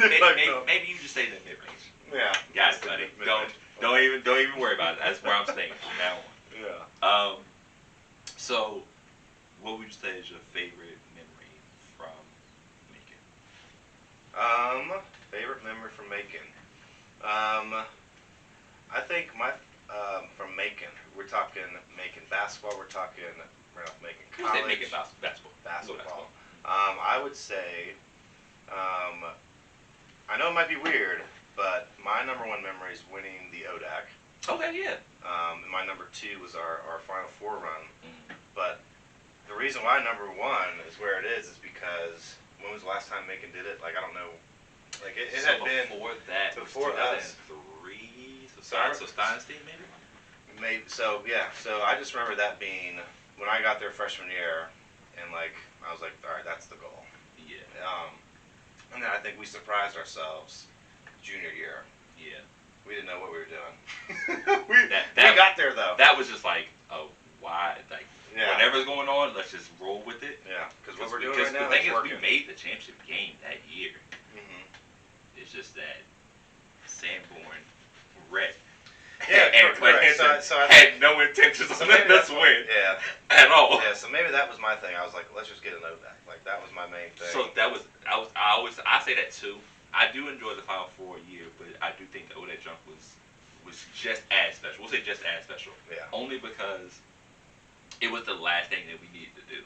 maybe you just stay in the mid range. Yeah. Got it, buddy. Don't even worry about it. That's where I'm staying from now on. Yeah. So, what would you say is your favorite memory from Macon? Favorite memory from Macon. I think from Macon, we're talking Macon basketball. We're talking Randolph Macon College. Macon basketball. Basketball. I would say, I know it might be weird, but my number one memory is winning the ODAC. Okay, yeah. My number two was our Final Four run. But the reason why number one is where it is because when was the last time Macon did it? Like, I don't know. Like, it so had been before that, before us. 2003. So Stein's team, maybe? Maybe. So, yeah. So I just remember that being when I got there freshman year, and, like, I was like, all right, that's the goal. Yeah. And then I think we surprised ourselves junior year. Yeah. We didn't know what we were doing. we got there, though. That was just like, oh, why? Like, yeah. Whatever's going on, let's just roll with it. Yeah. Because what we're doing right now the thing is working. We made the championship game that year. It's just that Sanborn red. Yeah, correct. So I had no intentions of letting us win. Yeah. At all. Yeah, so maybe that was my thing. I was like, let's just get a note back. Like, that was my main thing. So I say that too. I do enjoy the Final Four year, but I do think the ODAC jump was just as special. We'll say just as special. Yeah. Only because it was the last thing that we needed to do.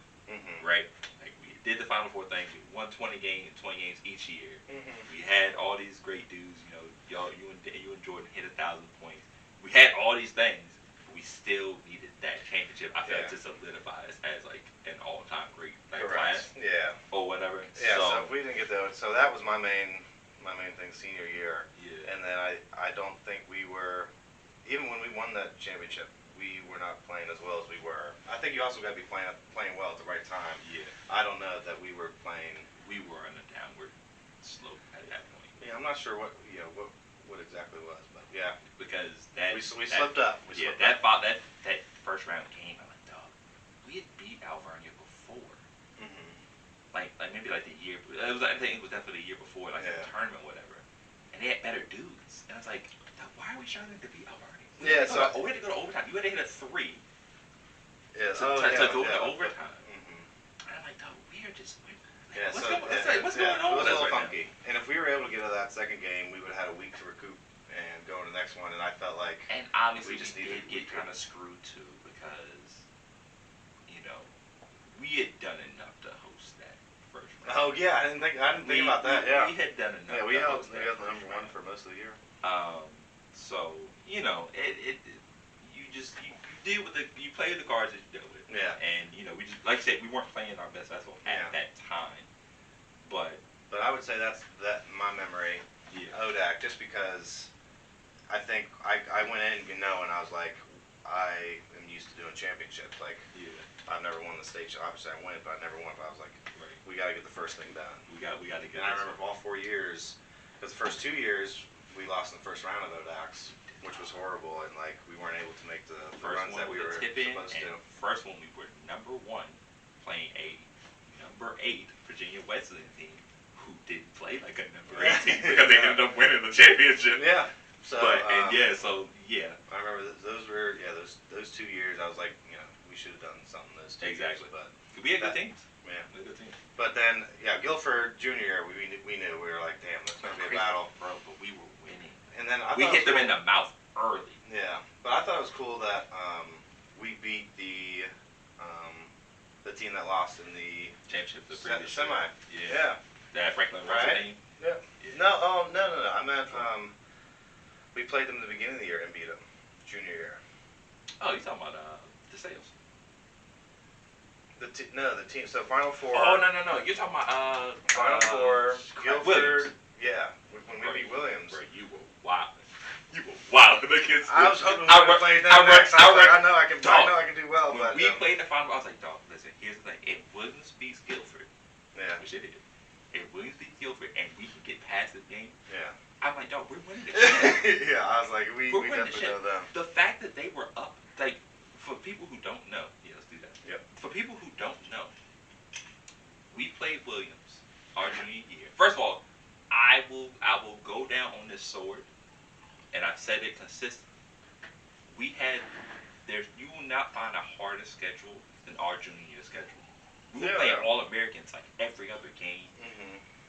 Right? Like, we did the Final Four thing. We won 20 games each year. We had all these great dudes. You know, you and Jordan hit 1,000 points. We had all these things, but we still needed that championship. I feel like to solidify us as like an all-time great class, or whatever. Yeah. So if we didn't get that, so that was my main thing senior year. Yeah. And then I don't think we were, even when we won that championship, we were not playing as well as we were. I think you also got to be playing well at the right time. Yeah. I don't know that we were playing. We were on a downward slope at that point. Yeah, I'm not sure what exactly was, but yeah. Because we slipped up. That first round game, I'm like, dog, we had beat Alvernia before. Like maybe like the year. I think it was definitely the year before, like in the tournament, or whatever. And they had better dudes. And I was like, why are we struggling to beat Alvernia? Yeah. So we had to go to overtime. You had to hit a 3. Yeah. To go to overtime. And I'm like, dog, we're just. Yeah, what's going on? It was a little funky. And if we were able to get to that second game, we would have had a week to recoup and go to the next one. And I felt like, and obviously we just did get kind of screwed too because, you know, we had done enough to host that first round. Oh yeah, I didn't think about that. We had done enough. Yeah, we held the number one for most of the year. So you know, you deal with you play the cards that you dealt with. Yeah. And you know, we just like I said, we weren't playing our best basketball at that time. But I would say that's my memory. Yeah. ODAC, just because I think I went in, and I was like, I am used to doing championships. Like, I've never won the state. Obviously, I win, but I never won. But I was like, we got to get the first thing done. We got to get. And I remember all 4 years, because the first 2 years we lost in the first round of ODACs, which was horrible, and like we weren't able to make the runs that we were supposed to. First one we were number 1, playing a number 8 Virginia Wesleyan team who didn't play like a number 8 team because they ended up winning the championship. Yeah. So I remember those were those 2 years. I was like, we should have done something those 2 years. But we had good teams. Yeah, we had good teams. But then Guilford Junior, we knew we were like, damn, that's gonna be a battle, bro. But we were winning. And then we hit them in the mouth early. Yeah, but I thought it was cool that we beat the team that lost in the championship, the semi. Yeah. That Franklin Russell team. Yeah. No. I meant we played them at the beginning of the year and beat them junior year. Oh, you're talking about the sales. The team. So Final Four. Oh no. You're talking about Final Four. Guilford. Williams. Yeah. When we beat Williams. Bro, you were wild. Against. I was hoping we would play them next. I know I can do well. When we played the Final Four, I was like, dog, listen. Here's the thing. If Williams beats Guilford, which it did. If Williams beats Guilford and we can get past this game, I'm like, dog, we're winning this shit. Yeah, I was like, we definitely know them. The fact that they were up, like, for people who don't know, let's do that. Yep. For people who don't know, we played Williams our junior year. First of all, I will go down on this sword, and I've said it consistently. You will not find a harder schedule than our junior year schedule. We were playing All-Americans like every other game.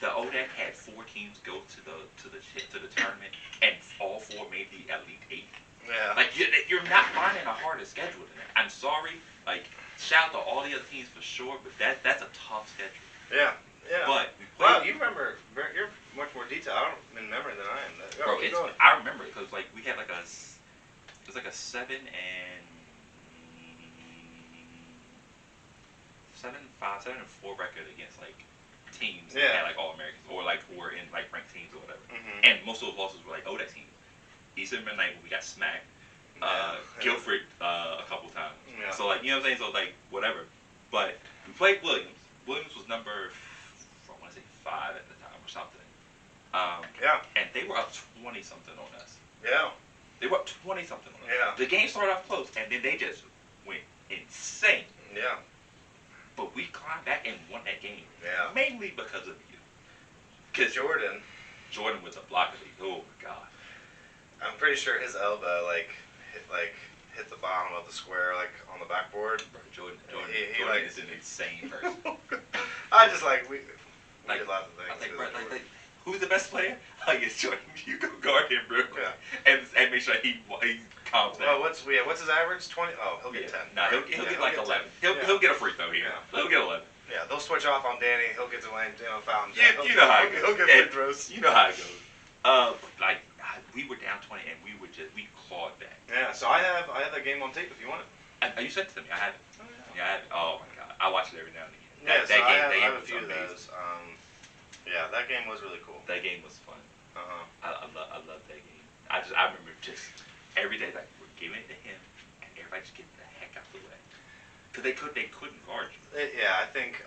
The ODAC had 4 teams go to the tournament, and all 4 made the Elite 8. Yeah. Like you're not finding a harder schedule than that. I'm sorry. Like, shout out to all the other teams for sure, but that's a tough schedule. Yeah. But we played. Wow, you remember? You're much more detailed. I don't remember than I am. Bro, I remember it because like we had like it was like a 7-5, 7-4 record against like teams that had like All-Americans or like who were in like ranked teams or whatever. Mm-hmm. And most of those losses were like ODEC teams. Eastern Midnight we got smacked. Guilford a couple times. Yeah. So like you know what I'm saying? So like whatever. But we played Williams. Williams was number I want to say 5 at the time or something. And they were up 20 something on us. Yeah. They were up 20 something on us. Yeah. The game started off close and then they just went insane. Yeah. But we climbed back and won that game. Yeah. Mainly because of you. Because Jordan was a blocker. Oh my god. I'm pretty sure his elbow hit the bottom of the square on the backboard. Bro, Jordan is an insane person. I just we did lots of things. I think, bro, who's the best player? Oh, yes, Jordan. You go guard him real quick and make sure he calms down. Well, what's his average? 20? Oh, he'll get 10. No, he'll get like 11. He'll get a free throw here. Yeah. He'll get 11. Yeah, they'll switch off on Danny. He'll get to lane, foul him. You know how it goes. He'll get free throws. You know how it goes. We were down 20 and we clawed back. Yeah, so I have that game on tape if you want it. You sent it to me. I have it. Oh, yeah. I have it. Oh my god, I watch it every now and again. I have a few of those. Yeah, that game was really cool. That game was fun. I love that game. I remember just every day we're giving it to him and everybody just getting the heck out the way because they couldn't guard you. I think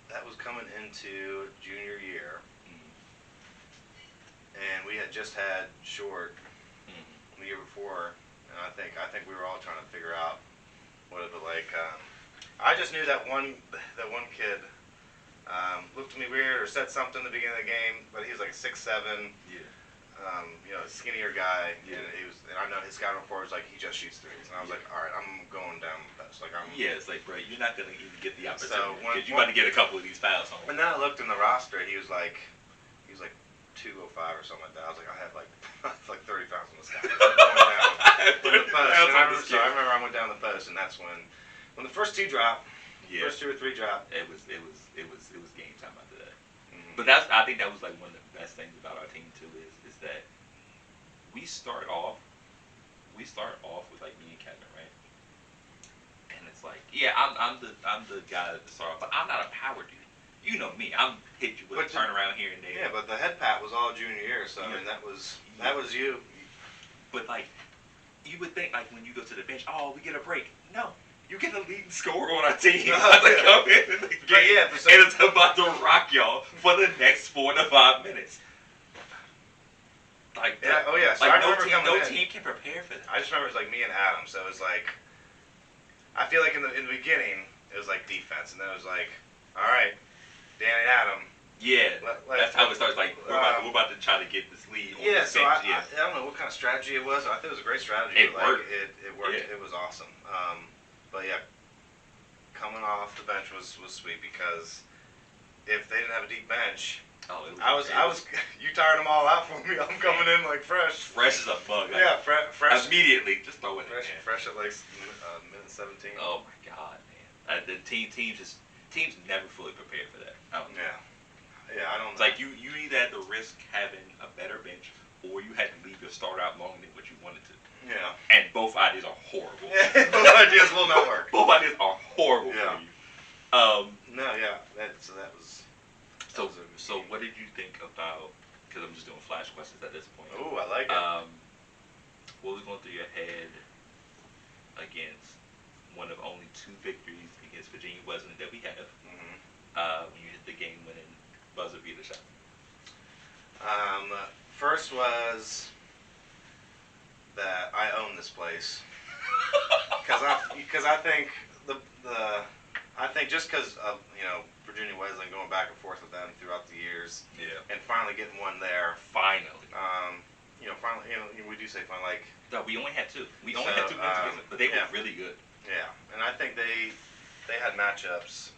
that was coming into junior year, and we had just had Short the year before, and I think we were all trying to figure out what it was like. I just knew that one kid looked at me weird or said something at the beginning of the game, but he was like 6'7". Yeah. Skinnier guy, yeah. and I know his scouting report was like he just shoots threes, and I was like, all right, I'm going down the post. It's like, bro, you're not gonna even get the opportunity because you're about to get a couple of these fouls on. And then I looked in the roster, he was like 205 or something like that. I was like, I have like 30 fouls on this guy. I remember I went down the post, and that's when the first two dropped. Yeah. First 2 or 3 dropped. It was game time after that. Mm-hmm. But I think that was like one of the best things about our team too is that we start off with like me and Kevin, right? And it's like, I'm the guy that start off, but I'm not a power dude. You know me, I'm hit you with a turnaround here and there. Yeah, but the head pat was all junior year, so I mean that was you. But like, you would think like when you go to the bench, oh, we get a break. No. You get the leading scorer on our team about to come in the game, and it's about to rock y'all for the next 4 to 5 minutes. Like, so I no team can prepare for that. I just remember it was like me and Adam, so it was like, I feel like in the beginning it was like defense, and then it was like, all right, Danny and Adam. Yeah, that's how it starts. Like we're about to try to get this lead. On the so bench. I don't know what kind of strategy it was. I think it was a great strategy. It worked. It worked. Yeah. It was awesome. But yeah, coming off the bench was sweet because if they didn't have a deep bench, you tired them all out for me. I'm coming in like fresh. Fresh as a bug. Fresh. Immediately, just throw it in. Fresh at like minute 17. Oh my god, man! The teams never fully prepared for that. I don't know. Yeah, I don't know. It's like you either had to risk having a better bench or you had to leave your starter out longer than what you wanted to. Yeah. And both ideas are horrible. Both ideas will not work. Both ideas are horrible for you. That was. So what did you think about? Because I'm just doing flash questions at this point. Oh, I like it. What was going through your head against one of only 2 victories against Virginia Wesleyan that we have? When you hit the game-winning buzzer beater shot. First was that I own this place because I think I think just because of Virginia Wesleyan going back and forth with them throughout the years, and finally getting one there. Finally. We do say finally. No, we only had 2. We only had 2 wins against them, but they were really good. Yeah, and I think they had matchups,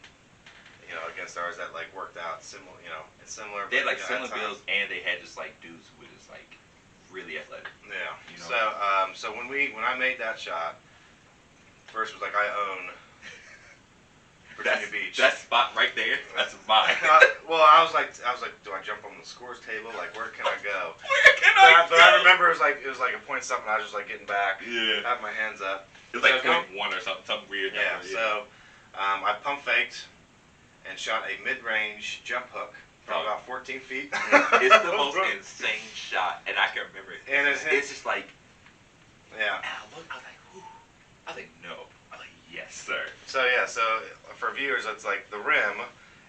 against ours that like worked out similar. Similar. They had like similar builds, and they had just like dudes who were just like really athletic. Yeah. So when I made that shot, first was like I own Virginia Beach. That spot right there, that's mine. Well, I was like, do I jump on the scores table? Like, where can I go? Where can I go? But I remember it was like a point something. I was just like getting back, having my hands up. It was like point one or something weird. Yeah. So I pump faked and shot a mid-range jump hook from about 14 feet. It's the most insane shot, and I can remember it. And it's just like, yeah. And I was like, whew. I was like, no. I was like, yes, sir. So for viewers, it's like the rim,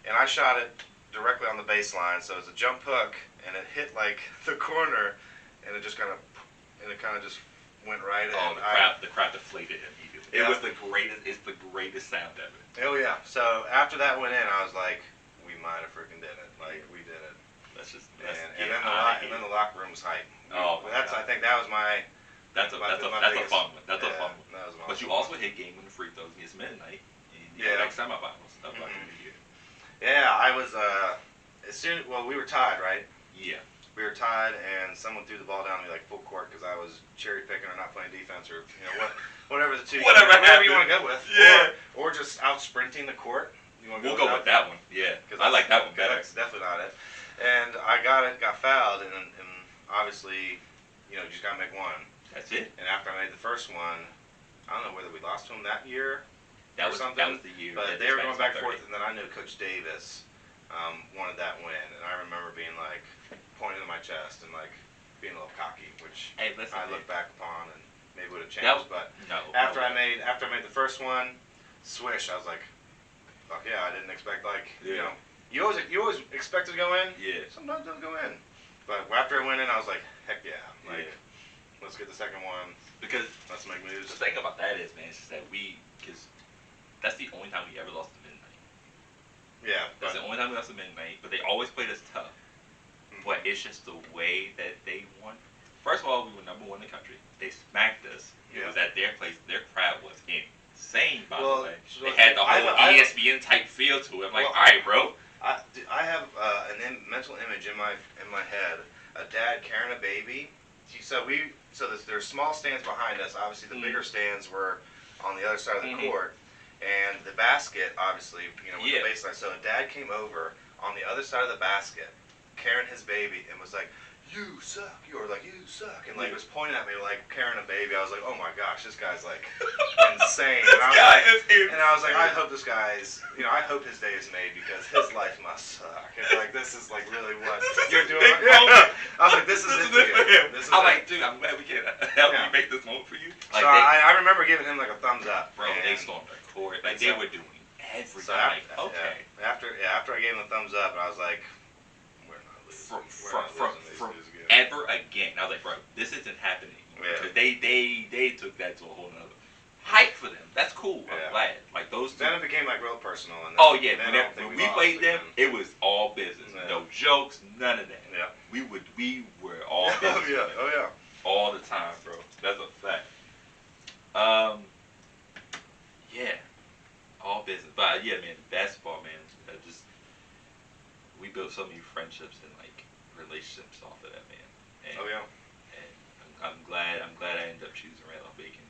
and I shot it directly on the baseline. So it's a jump hook, and it hit like the corner, and it kind of just went right in. Oh, the crowd deflated immediately. It was the greatest. It's the greatest sound ever. Oh yeah. So after that went in, I was like, we might have freaking did it. Like we did it. And then the locker room was hype. I think that was my. That's a fun one. That's a fun one. That was an but awesome you also hit game winning free throws against Midnight in the next semifinals of the year. Yeah, I was we were tied, right? Yeah. We were tied, and someone threw the ball down to me like full court because I was cherry picking or not playing defense or whatever the two. whatever you want to go with. Yeah. Or just out sprinting the court. We'll go with that one. Yeah. Because I like that one better. That's definitely not it. And I got fouled, and obviously, you just gotta make one. That's it. And after I made the first one, I don't know whether we lost to them that year. That was the year. But they were going back and forth, and then I knew Coach Davis wanted that win, and I remember being like pointing to my chest and like being a little cocky, which I look back upon and maybe would have changed. After I made the first one, swish, I was like, fuck yeah, I didn't expect you always expect it to go in. Yeah. Sometimes it doesn't go in. But after I went in, I was like, heck yeah, let's get the second one. Because let's make moves. The thing about that is, man, it's just that because that's the only time we ever lost to Midnight. Yeah. That's the only time we lost to Midnight, but they always played us tough. Mm-hmm. But it's just the way that they won. First of all, we were number one in the country. They smacked us. It was at their place. Their crowd was insane, by the way. They had the whole ESPN type feel to it. I'm like, all right, bro. I have an mental image in my head. A dad carrying a baby. There's small stands behind us. Obviously, the bigger stands were on the other side of the court, and the basket, obviously, with the baseline. So a dad came over on the other side of the basket, carrying his baby, and was like, "You suck," you suck, and was pointing at me like carrying a baby. I was like, oh my gosh, this guy's like insane. And I was like, I hope this guy's, I hope his day is made because his life must suck. It's like, this is like really what you're doing. I was like, this is it for him. I'm like, dude, I'm glad we can help you make this moment for you. Like, so I remember giving him like a thumbs up. Bro, they stormed the court. Like they were doing everything. So okay. After I gave him a thumbs up, and I was like, from ever again. I was like, bro, this isn't happening. Because they took that to a whole nother height for them. That's cool. I'm glad. Like those two. Then it became like real personal. And then, when we played them, it was all business. Yeah. No jokes, none of that. Yeah. We were all business. All the time, bro. That's a fact. All business. But yeah, man, basketball, man, we built so many friendships and like relationships off of that, man. And, And I'm glad I ended up choosing Randolph Macon.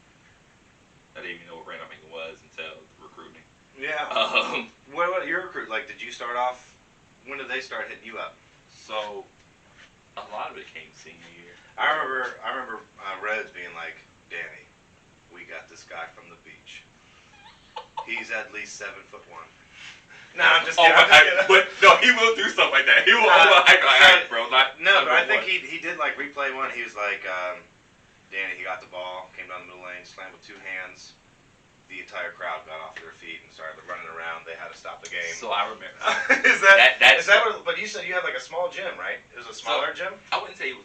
I didn't even know what Randolph Macon was until recruiting. Yeah. What your recruit? Like, did you start off? When did they start hitting you up? So, a lot of it came senior year. I remember Rhodes being like, Danny, we got this guy from the beach. He's at least 7'1". No, I'm just kidding. But no, he will do stuff like that. He will overhype, bro. But I think he did like replay one. He was like, Danny, he got the ball, came down the middle lane, slammed with two hands. The entire crowd got off their feet and started running around. They had to stop the game. So I remember. Is that what? But you said you had like a small gym, right? It was a smaller gym. I wouldn't say it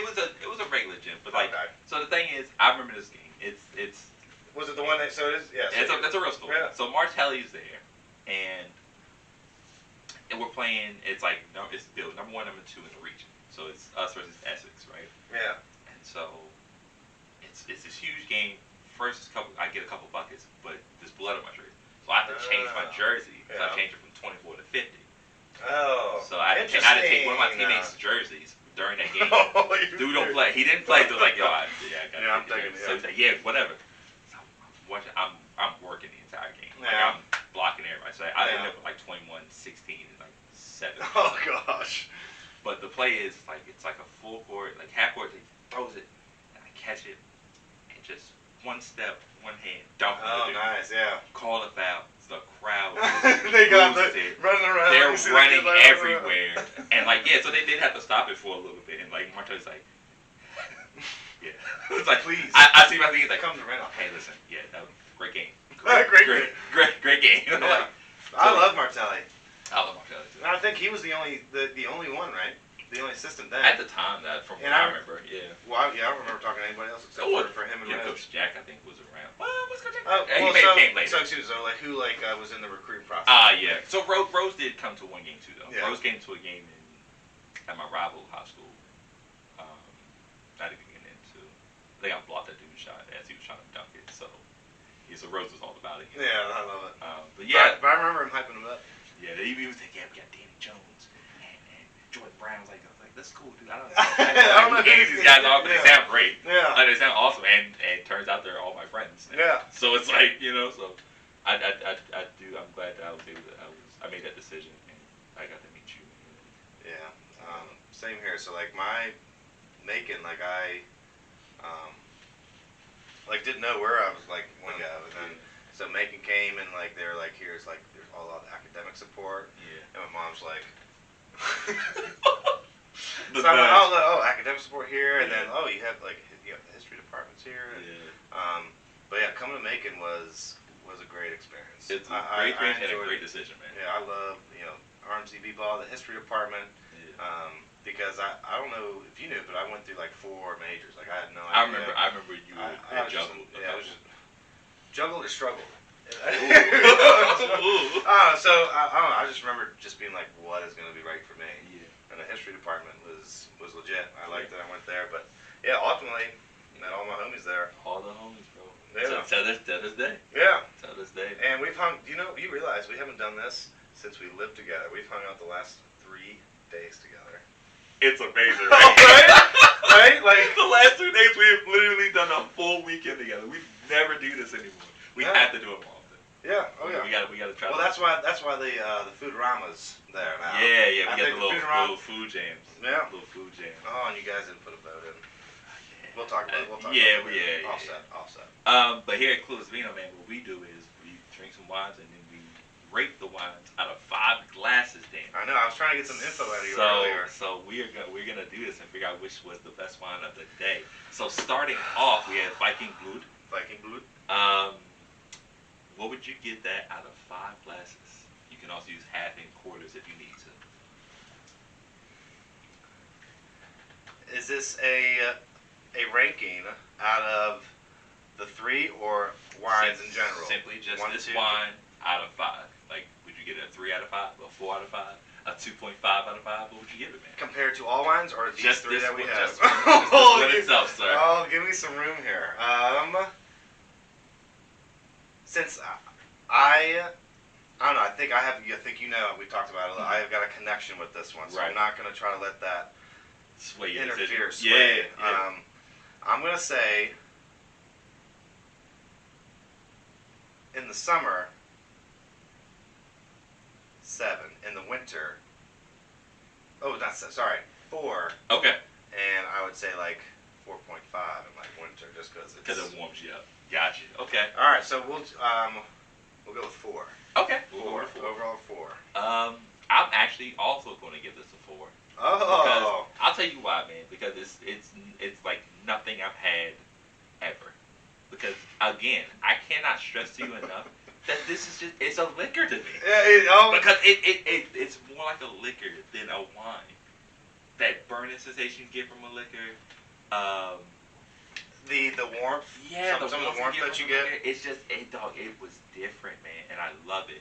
was a regular gym, but like. Okay. So the thing is, I remember this game. It's. Was it the one that? So it is. Yeah. So it's a real story. Yeah. So Martelli's there, and we're playing. It's like it's built number 1, number 2 in the region. So it's us versus Essex, right? Yeah. And so it's this huge game. First I get a couple buckets, but there's blood on my jersey, so I have to change my jersey. So I changed it from 24 to 50. Oh. So I had to take one of my teammates' jerseries during that game. Dude don't play. He didn't play. So I was like, yo, I got to take it. So he's like, yeah, whatever. So I'm working the entire game. Like I'm blocking everybody. So I ended up with like 21, 16, and like 7. Oh gosh. But the play is like it's like a full court, like half court. He throws it, and I catch it, and just one step, one hand, dunk. Oh, nice, yeah. Call a foul. The crowd. They got running around. They're running everywhere, and like so they did have to stop it for a little bit, and like Martel's like, yeah, it's like please. I see my thing. He's like, come to Randolph. Hey, listen, yeah, that was a great game. Great game. Yeah. Like, I love Martelli. I love Martelli too. I think he was the only one, right? The only assistant then. At the time, from what I remember, yeah. Well, I don't remember talking to anybody else except for him and Rose. Coach Jack, I think, was around. Well, what's Coach Jack? He came later. So excuse me, who was in the recruiting process? Yeah. So Rose did come to one game too, though. Yeah. Rose came to a game at my rival high school. Not even getting into. I think I blocked that dude's shot as he was trying to dunk it. So Rose was all about it. Yeah, I love it. But yeah, but I remember him hyping him up. Yeah, he was like, yeah, we got Danny Jones and Jordan Brown. I was like, that's cool, dude. I don't know who these guys are, but they sound great. Yeah. Like, they sound awesome, and it turns out they're all my friends. Yeah. So it's like, so I'm glad that I made that decision, and I got to meet you. Yeah. Same here. So like my Macon, like I, didn't know where I was like when I go, and then so Macon came and like they were like, there's all the academic support. Yeah. And my mom's like. So I'm like, academic support here, and then you have the history departments here. And, but yeah, coming to Macon was a great experience. It's a great experience and a great decision, man. Yeah, I love RMCB ball, the history department. Yeah. Because I don't know if you knew, but I went through like 4 majors. Like I had no idea. I remember you juggled. I was just juggled or struggled. Ooh. So I don't know. I just remember just being like, what is going to be right for me? Yeah. And the history department was legit. I liked that I went there, but yeah, ultimately met all my homies there. All the homies, bro. Yeah. To this day. Yeah. To this day. And we've hung. You realize we haven't done this since we lived together. We've hung out the last 3 days together. It's amazing, right? Right? Like the last 2 days, we have literally done a full weekend together. We never do this anymore. We have to do it more often. Yeah. Oh yeah. We gotta try. Well, that's why the Foodorama's there now. Yeah. We got the little food jams. Yeah. Little food jams. Oh, and you guys didn't put a vote in. We'll talk about it. Offset. But here at Clueless Vino, man, what we do is we drink some wines and then we rate the wines out of 5 glasses, Dan. I know. I was trying to get some info out of you earlier. So we're gonna do this and figure out which was the best wine of the day. So starting off, we have Viking Blod. Viking Blod. What would you give that out of 5 glasses? You can also use half and quarters if you need to. Is this a ranking out of the 3 or wines in general? Simply just this wine out of 5. Like, would you give it a 3 out of 5, a 4 out of 5, a 2.5 out of 5? What would you give it, man? Compared to all wines or these just 3 that we have? Just this one itself, sir. Oh, give me some room here. Since I don't know. I think we talked about it. Mm-hmm. I've got a connection with this one, so I'm not going to try to let that sway interfere. Yeah. I'm going to say in the summer 7. In the winter, 4. Okay. And I would say like 4.5 in like winter, just because it warms you up. Gotcha. Okay. All right, so we'll go with 4. Okay. 4. Overall 4. I'm actually also going to give this a 4. Oh. Because I'll tell you why, man. Because it's like nothing I've had ever. Because again, I cannot stress to you enough that this is it's a liquor to me. Yeah. Because it's more like a liquor than a wine. That burning sensation you get from a liquor. The warmth. Yeah, some of the warmth that you get. It's just it was different, man, and I love it.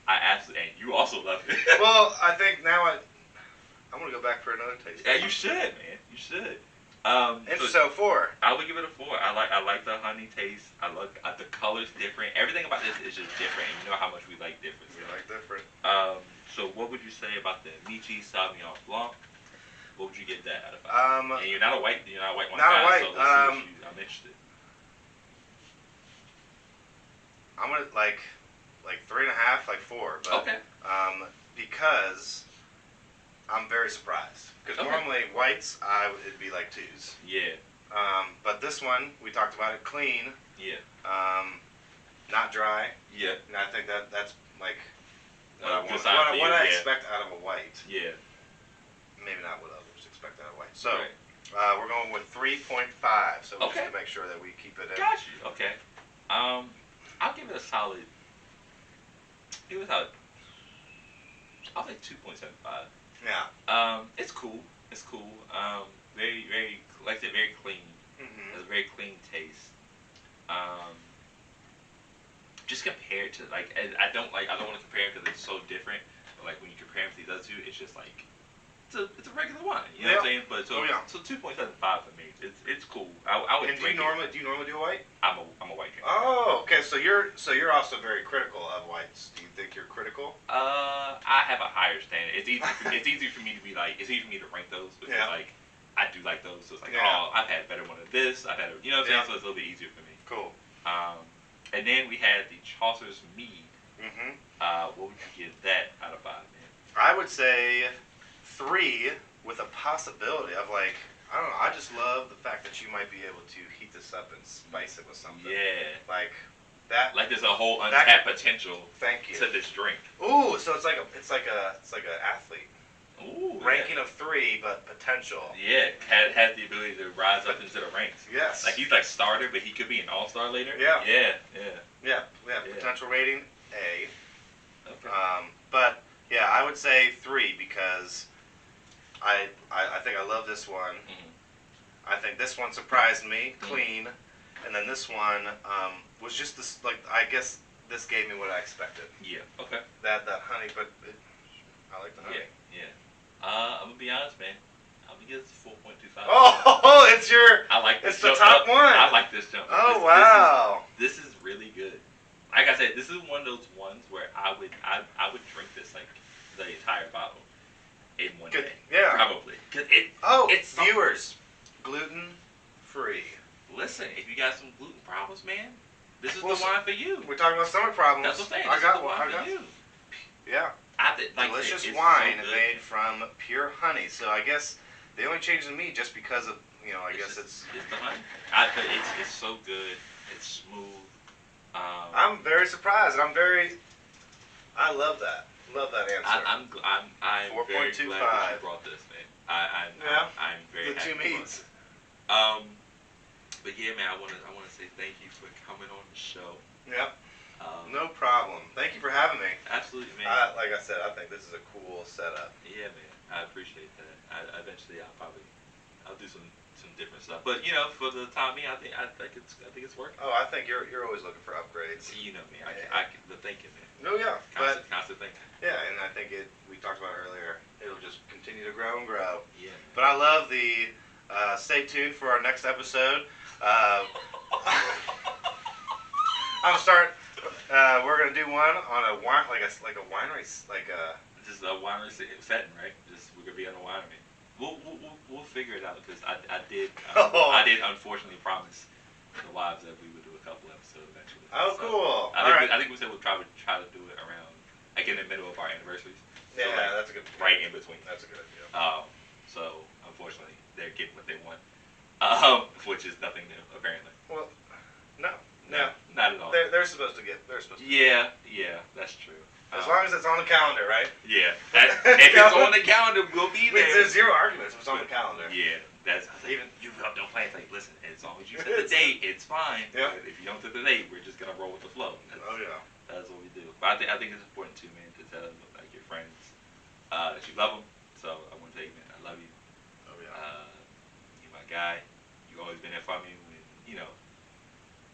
I absolutely, and you also love it. Well, I think now I'm gonna go back for another taste. Yeah, you should, man. You should. So 4. I would give it a 4. I like the honey taste. I like the color's different. Everything about this is just different, and you know how much we like different. We like different. So what would you say about the Amici Sauvignon Blanc? What would you give that out of 5? And you're not a white wine guy, so let's see what I'm interested. I'm gonna like 3.5, like 4. But, Okay. Because I'm very surprised. Because normally whites, it'd be like 2s. Yeah. But this one, we talked about it, clean. Yeah. Not dry. Yeah. And I think that's like what I expect out of a white. Yeah. Maybe not what others expect out of white. So we're going with 3.5. So just to make sure that we keep it in. Got you. Okay. I'll give it a solid. I'll say 2.75. Yeah. It's cool. It's cool. Very, very, like I said, very clean. Mm-hmm. Has a very clean taste. Just compared to I don't want to compare it because it's so different. But like when you compare them to these other two, it's just like it's a regular wine. You know what I'm saying? But so 2.75 for me. It's cool. I would. And do you normally do a white? I'm a white drinker. Oh, okay. So you're also very critical of whites. Do you think you're critical? I have a higher standard. It's easy for me to be like. It's easy for me to rank those because like I do like those. So it's like I've had better one of this. I've had you know what I'm saying. So it's a little bit easier for me. Cool. And then we had the Chaucer's Mead. Mm-hmm. What would you give that out of 5, man? I would say 3 with a possibility of like, I don't know, I just love the fact that you might be able to heat this up and spice it with something. Yeah. Like that. Like there's a whole untapped potential to this drink. Ooh, so it's like an athlete. Ooh. Ranking of 3, but potential. Yeah, has the ability to rise up into the ranks. Yes. Like he's like starter, but he could be an all-star later. Yeah. Yeah. Potential rating A. Okay. But yeah, I would say 3 because I think I love this one. Mm-hmm. I think this one surprised me, clean, and then this one was just this I guess this gave me what I expected. Yeah. Okay. That honey, but I like the honey. Yeah. I'm gonna be honest, man. I'm gonna give this 4.25. Oh, it's the top one. I like this jump. Oh, wow. This is really good. Like I said, this is one of those ones where I would drink this like the entire bottle in one day. Yeah. Probably. Cause it's viewers, gluten free. Listen, if you got some gluten problems, man, this is the wine for you. We're talking about stomach problems. That's what I'm saying. I got one for you. Yeah. Delicious wine made from pure honey. So I guess they only changed the meat just because of I guess it's the honey. It's so good. It's smooth. I'm very surprised. I love that. Love that answer. I'm 4.25. Very glad that you brought this, man. I'm very happy. The 2 meats. But yeah, man, I want to say thank you for coming on the show. Yep. No problem. Thank you for having me. Absolutely, man. Like I said, I think this is a cool setup. Yeah, man. I appreciate that. Eventually, I'll do some different stuff. But for the time being, I think it's working. Oh, I think you're always looking for upgrades. You know me. I the thinking, man. No, yeah. Constant thinking. Yeah, and I think we talked about earlier, it'll just continue to grow and grow. Yeah. But I love the stay tuned for our next episode. We're gonna do one on a wine, like a winery, just a winery setting, right? We're gonna be on a winery. We'll figure it out because I did unfortunately promise the wives that we would do a couple episodes eventually. Oh, so cool! I think we said we'll try to do it around like in the middle of our anniversaries. Yeah, so that's a good. Right in between. That's a good idea. So unfortunately, they're getting what they want, which is nothing new apparently. Well, no, not at all. They're supposed to get. Yeah, that's true. As long as it's on the calendar, right? Yeah. If it's on the calendar, we'll be there. There's zero arguments if it's on the calendar. Yeah, that's even you don't plan. It's like, listen, as long as you set the date, it's fine. Yeah. But if you don't set the date, we're just gonna roll with the flow. That's what we do. But I think it's important too, man, to tell like your friends that you love them. So I want to tell you, man, I love you. Oh yeah. You're my guy. You've always been there for me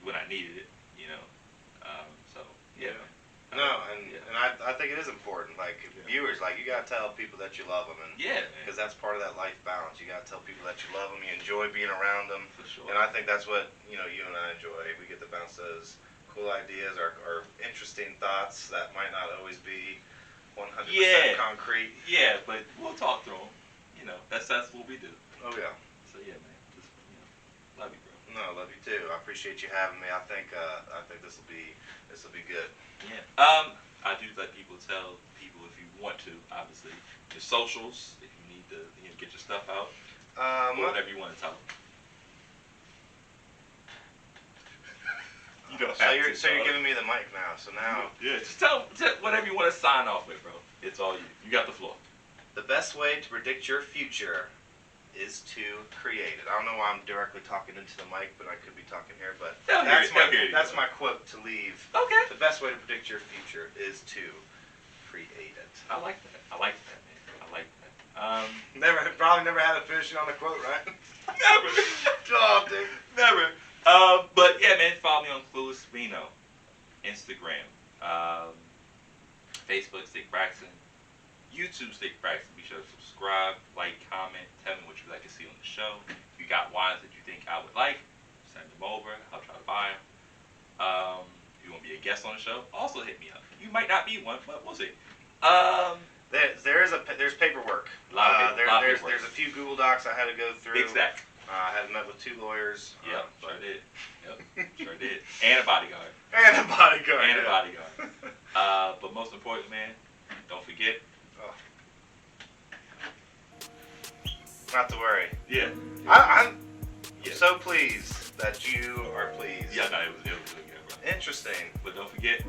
when I needed it. So yeah. Man. No, and I think it is important. Like viewers, like you gotta tell people that you love them, and because that's part of that life balance. You gotta tell people that you love them, you enjoy being around them, for sure. And I think that's what you and I enjoy. We get to bounce those cool ideas or interesting thoughts that might not always be 100% concrete. Yeah, but we'll talk through them. That's what we do. Oh yeah. So yeah, man, just love you, bro. No, I love you too. I appreciate you having me. I think this will be good. Yeah. I do let people tell people if you want to, obviously, your socials, if you need to get your stuff out, or whatever you want to tell them. You don't so you're giving me the mic now. So now. Yeah, just tell whatever you want to sign off with, bro. It's all you. You got the floor. The best way to predict your future is to create it. I don't know why I'm directly talking into the mic, but I could be talking here. But that's my quote to leave. Okay. The best way to predict your future is to create it. I like that. I like that, man. I like that. Probably never had a finishing on a quote, right? Never. Oh, dude. Never. But yeah, man, follow me on Clueless Vino, Instagram, Facebook, Stik Braxton, YouTube, Stik Braxton. Be sure to subscribe, like, comment, tell me what you'd like to see on the show. If you got wines that you think I would like, send them over. I'll try to buy them. If you want to be a guest on the show, also hit me up. You might not be one, but we'll see. There's paperwork. There's a few Google Docs I had to go through. Exactly. I had met with 2 lawyers. Yep, sure did. Yep, sure did. And a bodyguard. And a bodyguard. And a bodyguard. But most important, man, don't forget. Not to worry. Yeah. I'm so pleased that you are pleased. Yeah, no, it was good, bro. Interesting. But don't forget,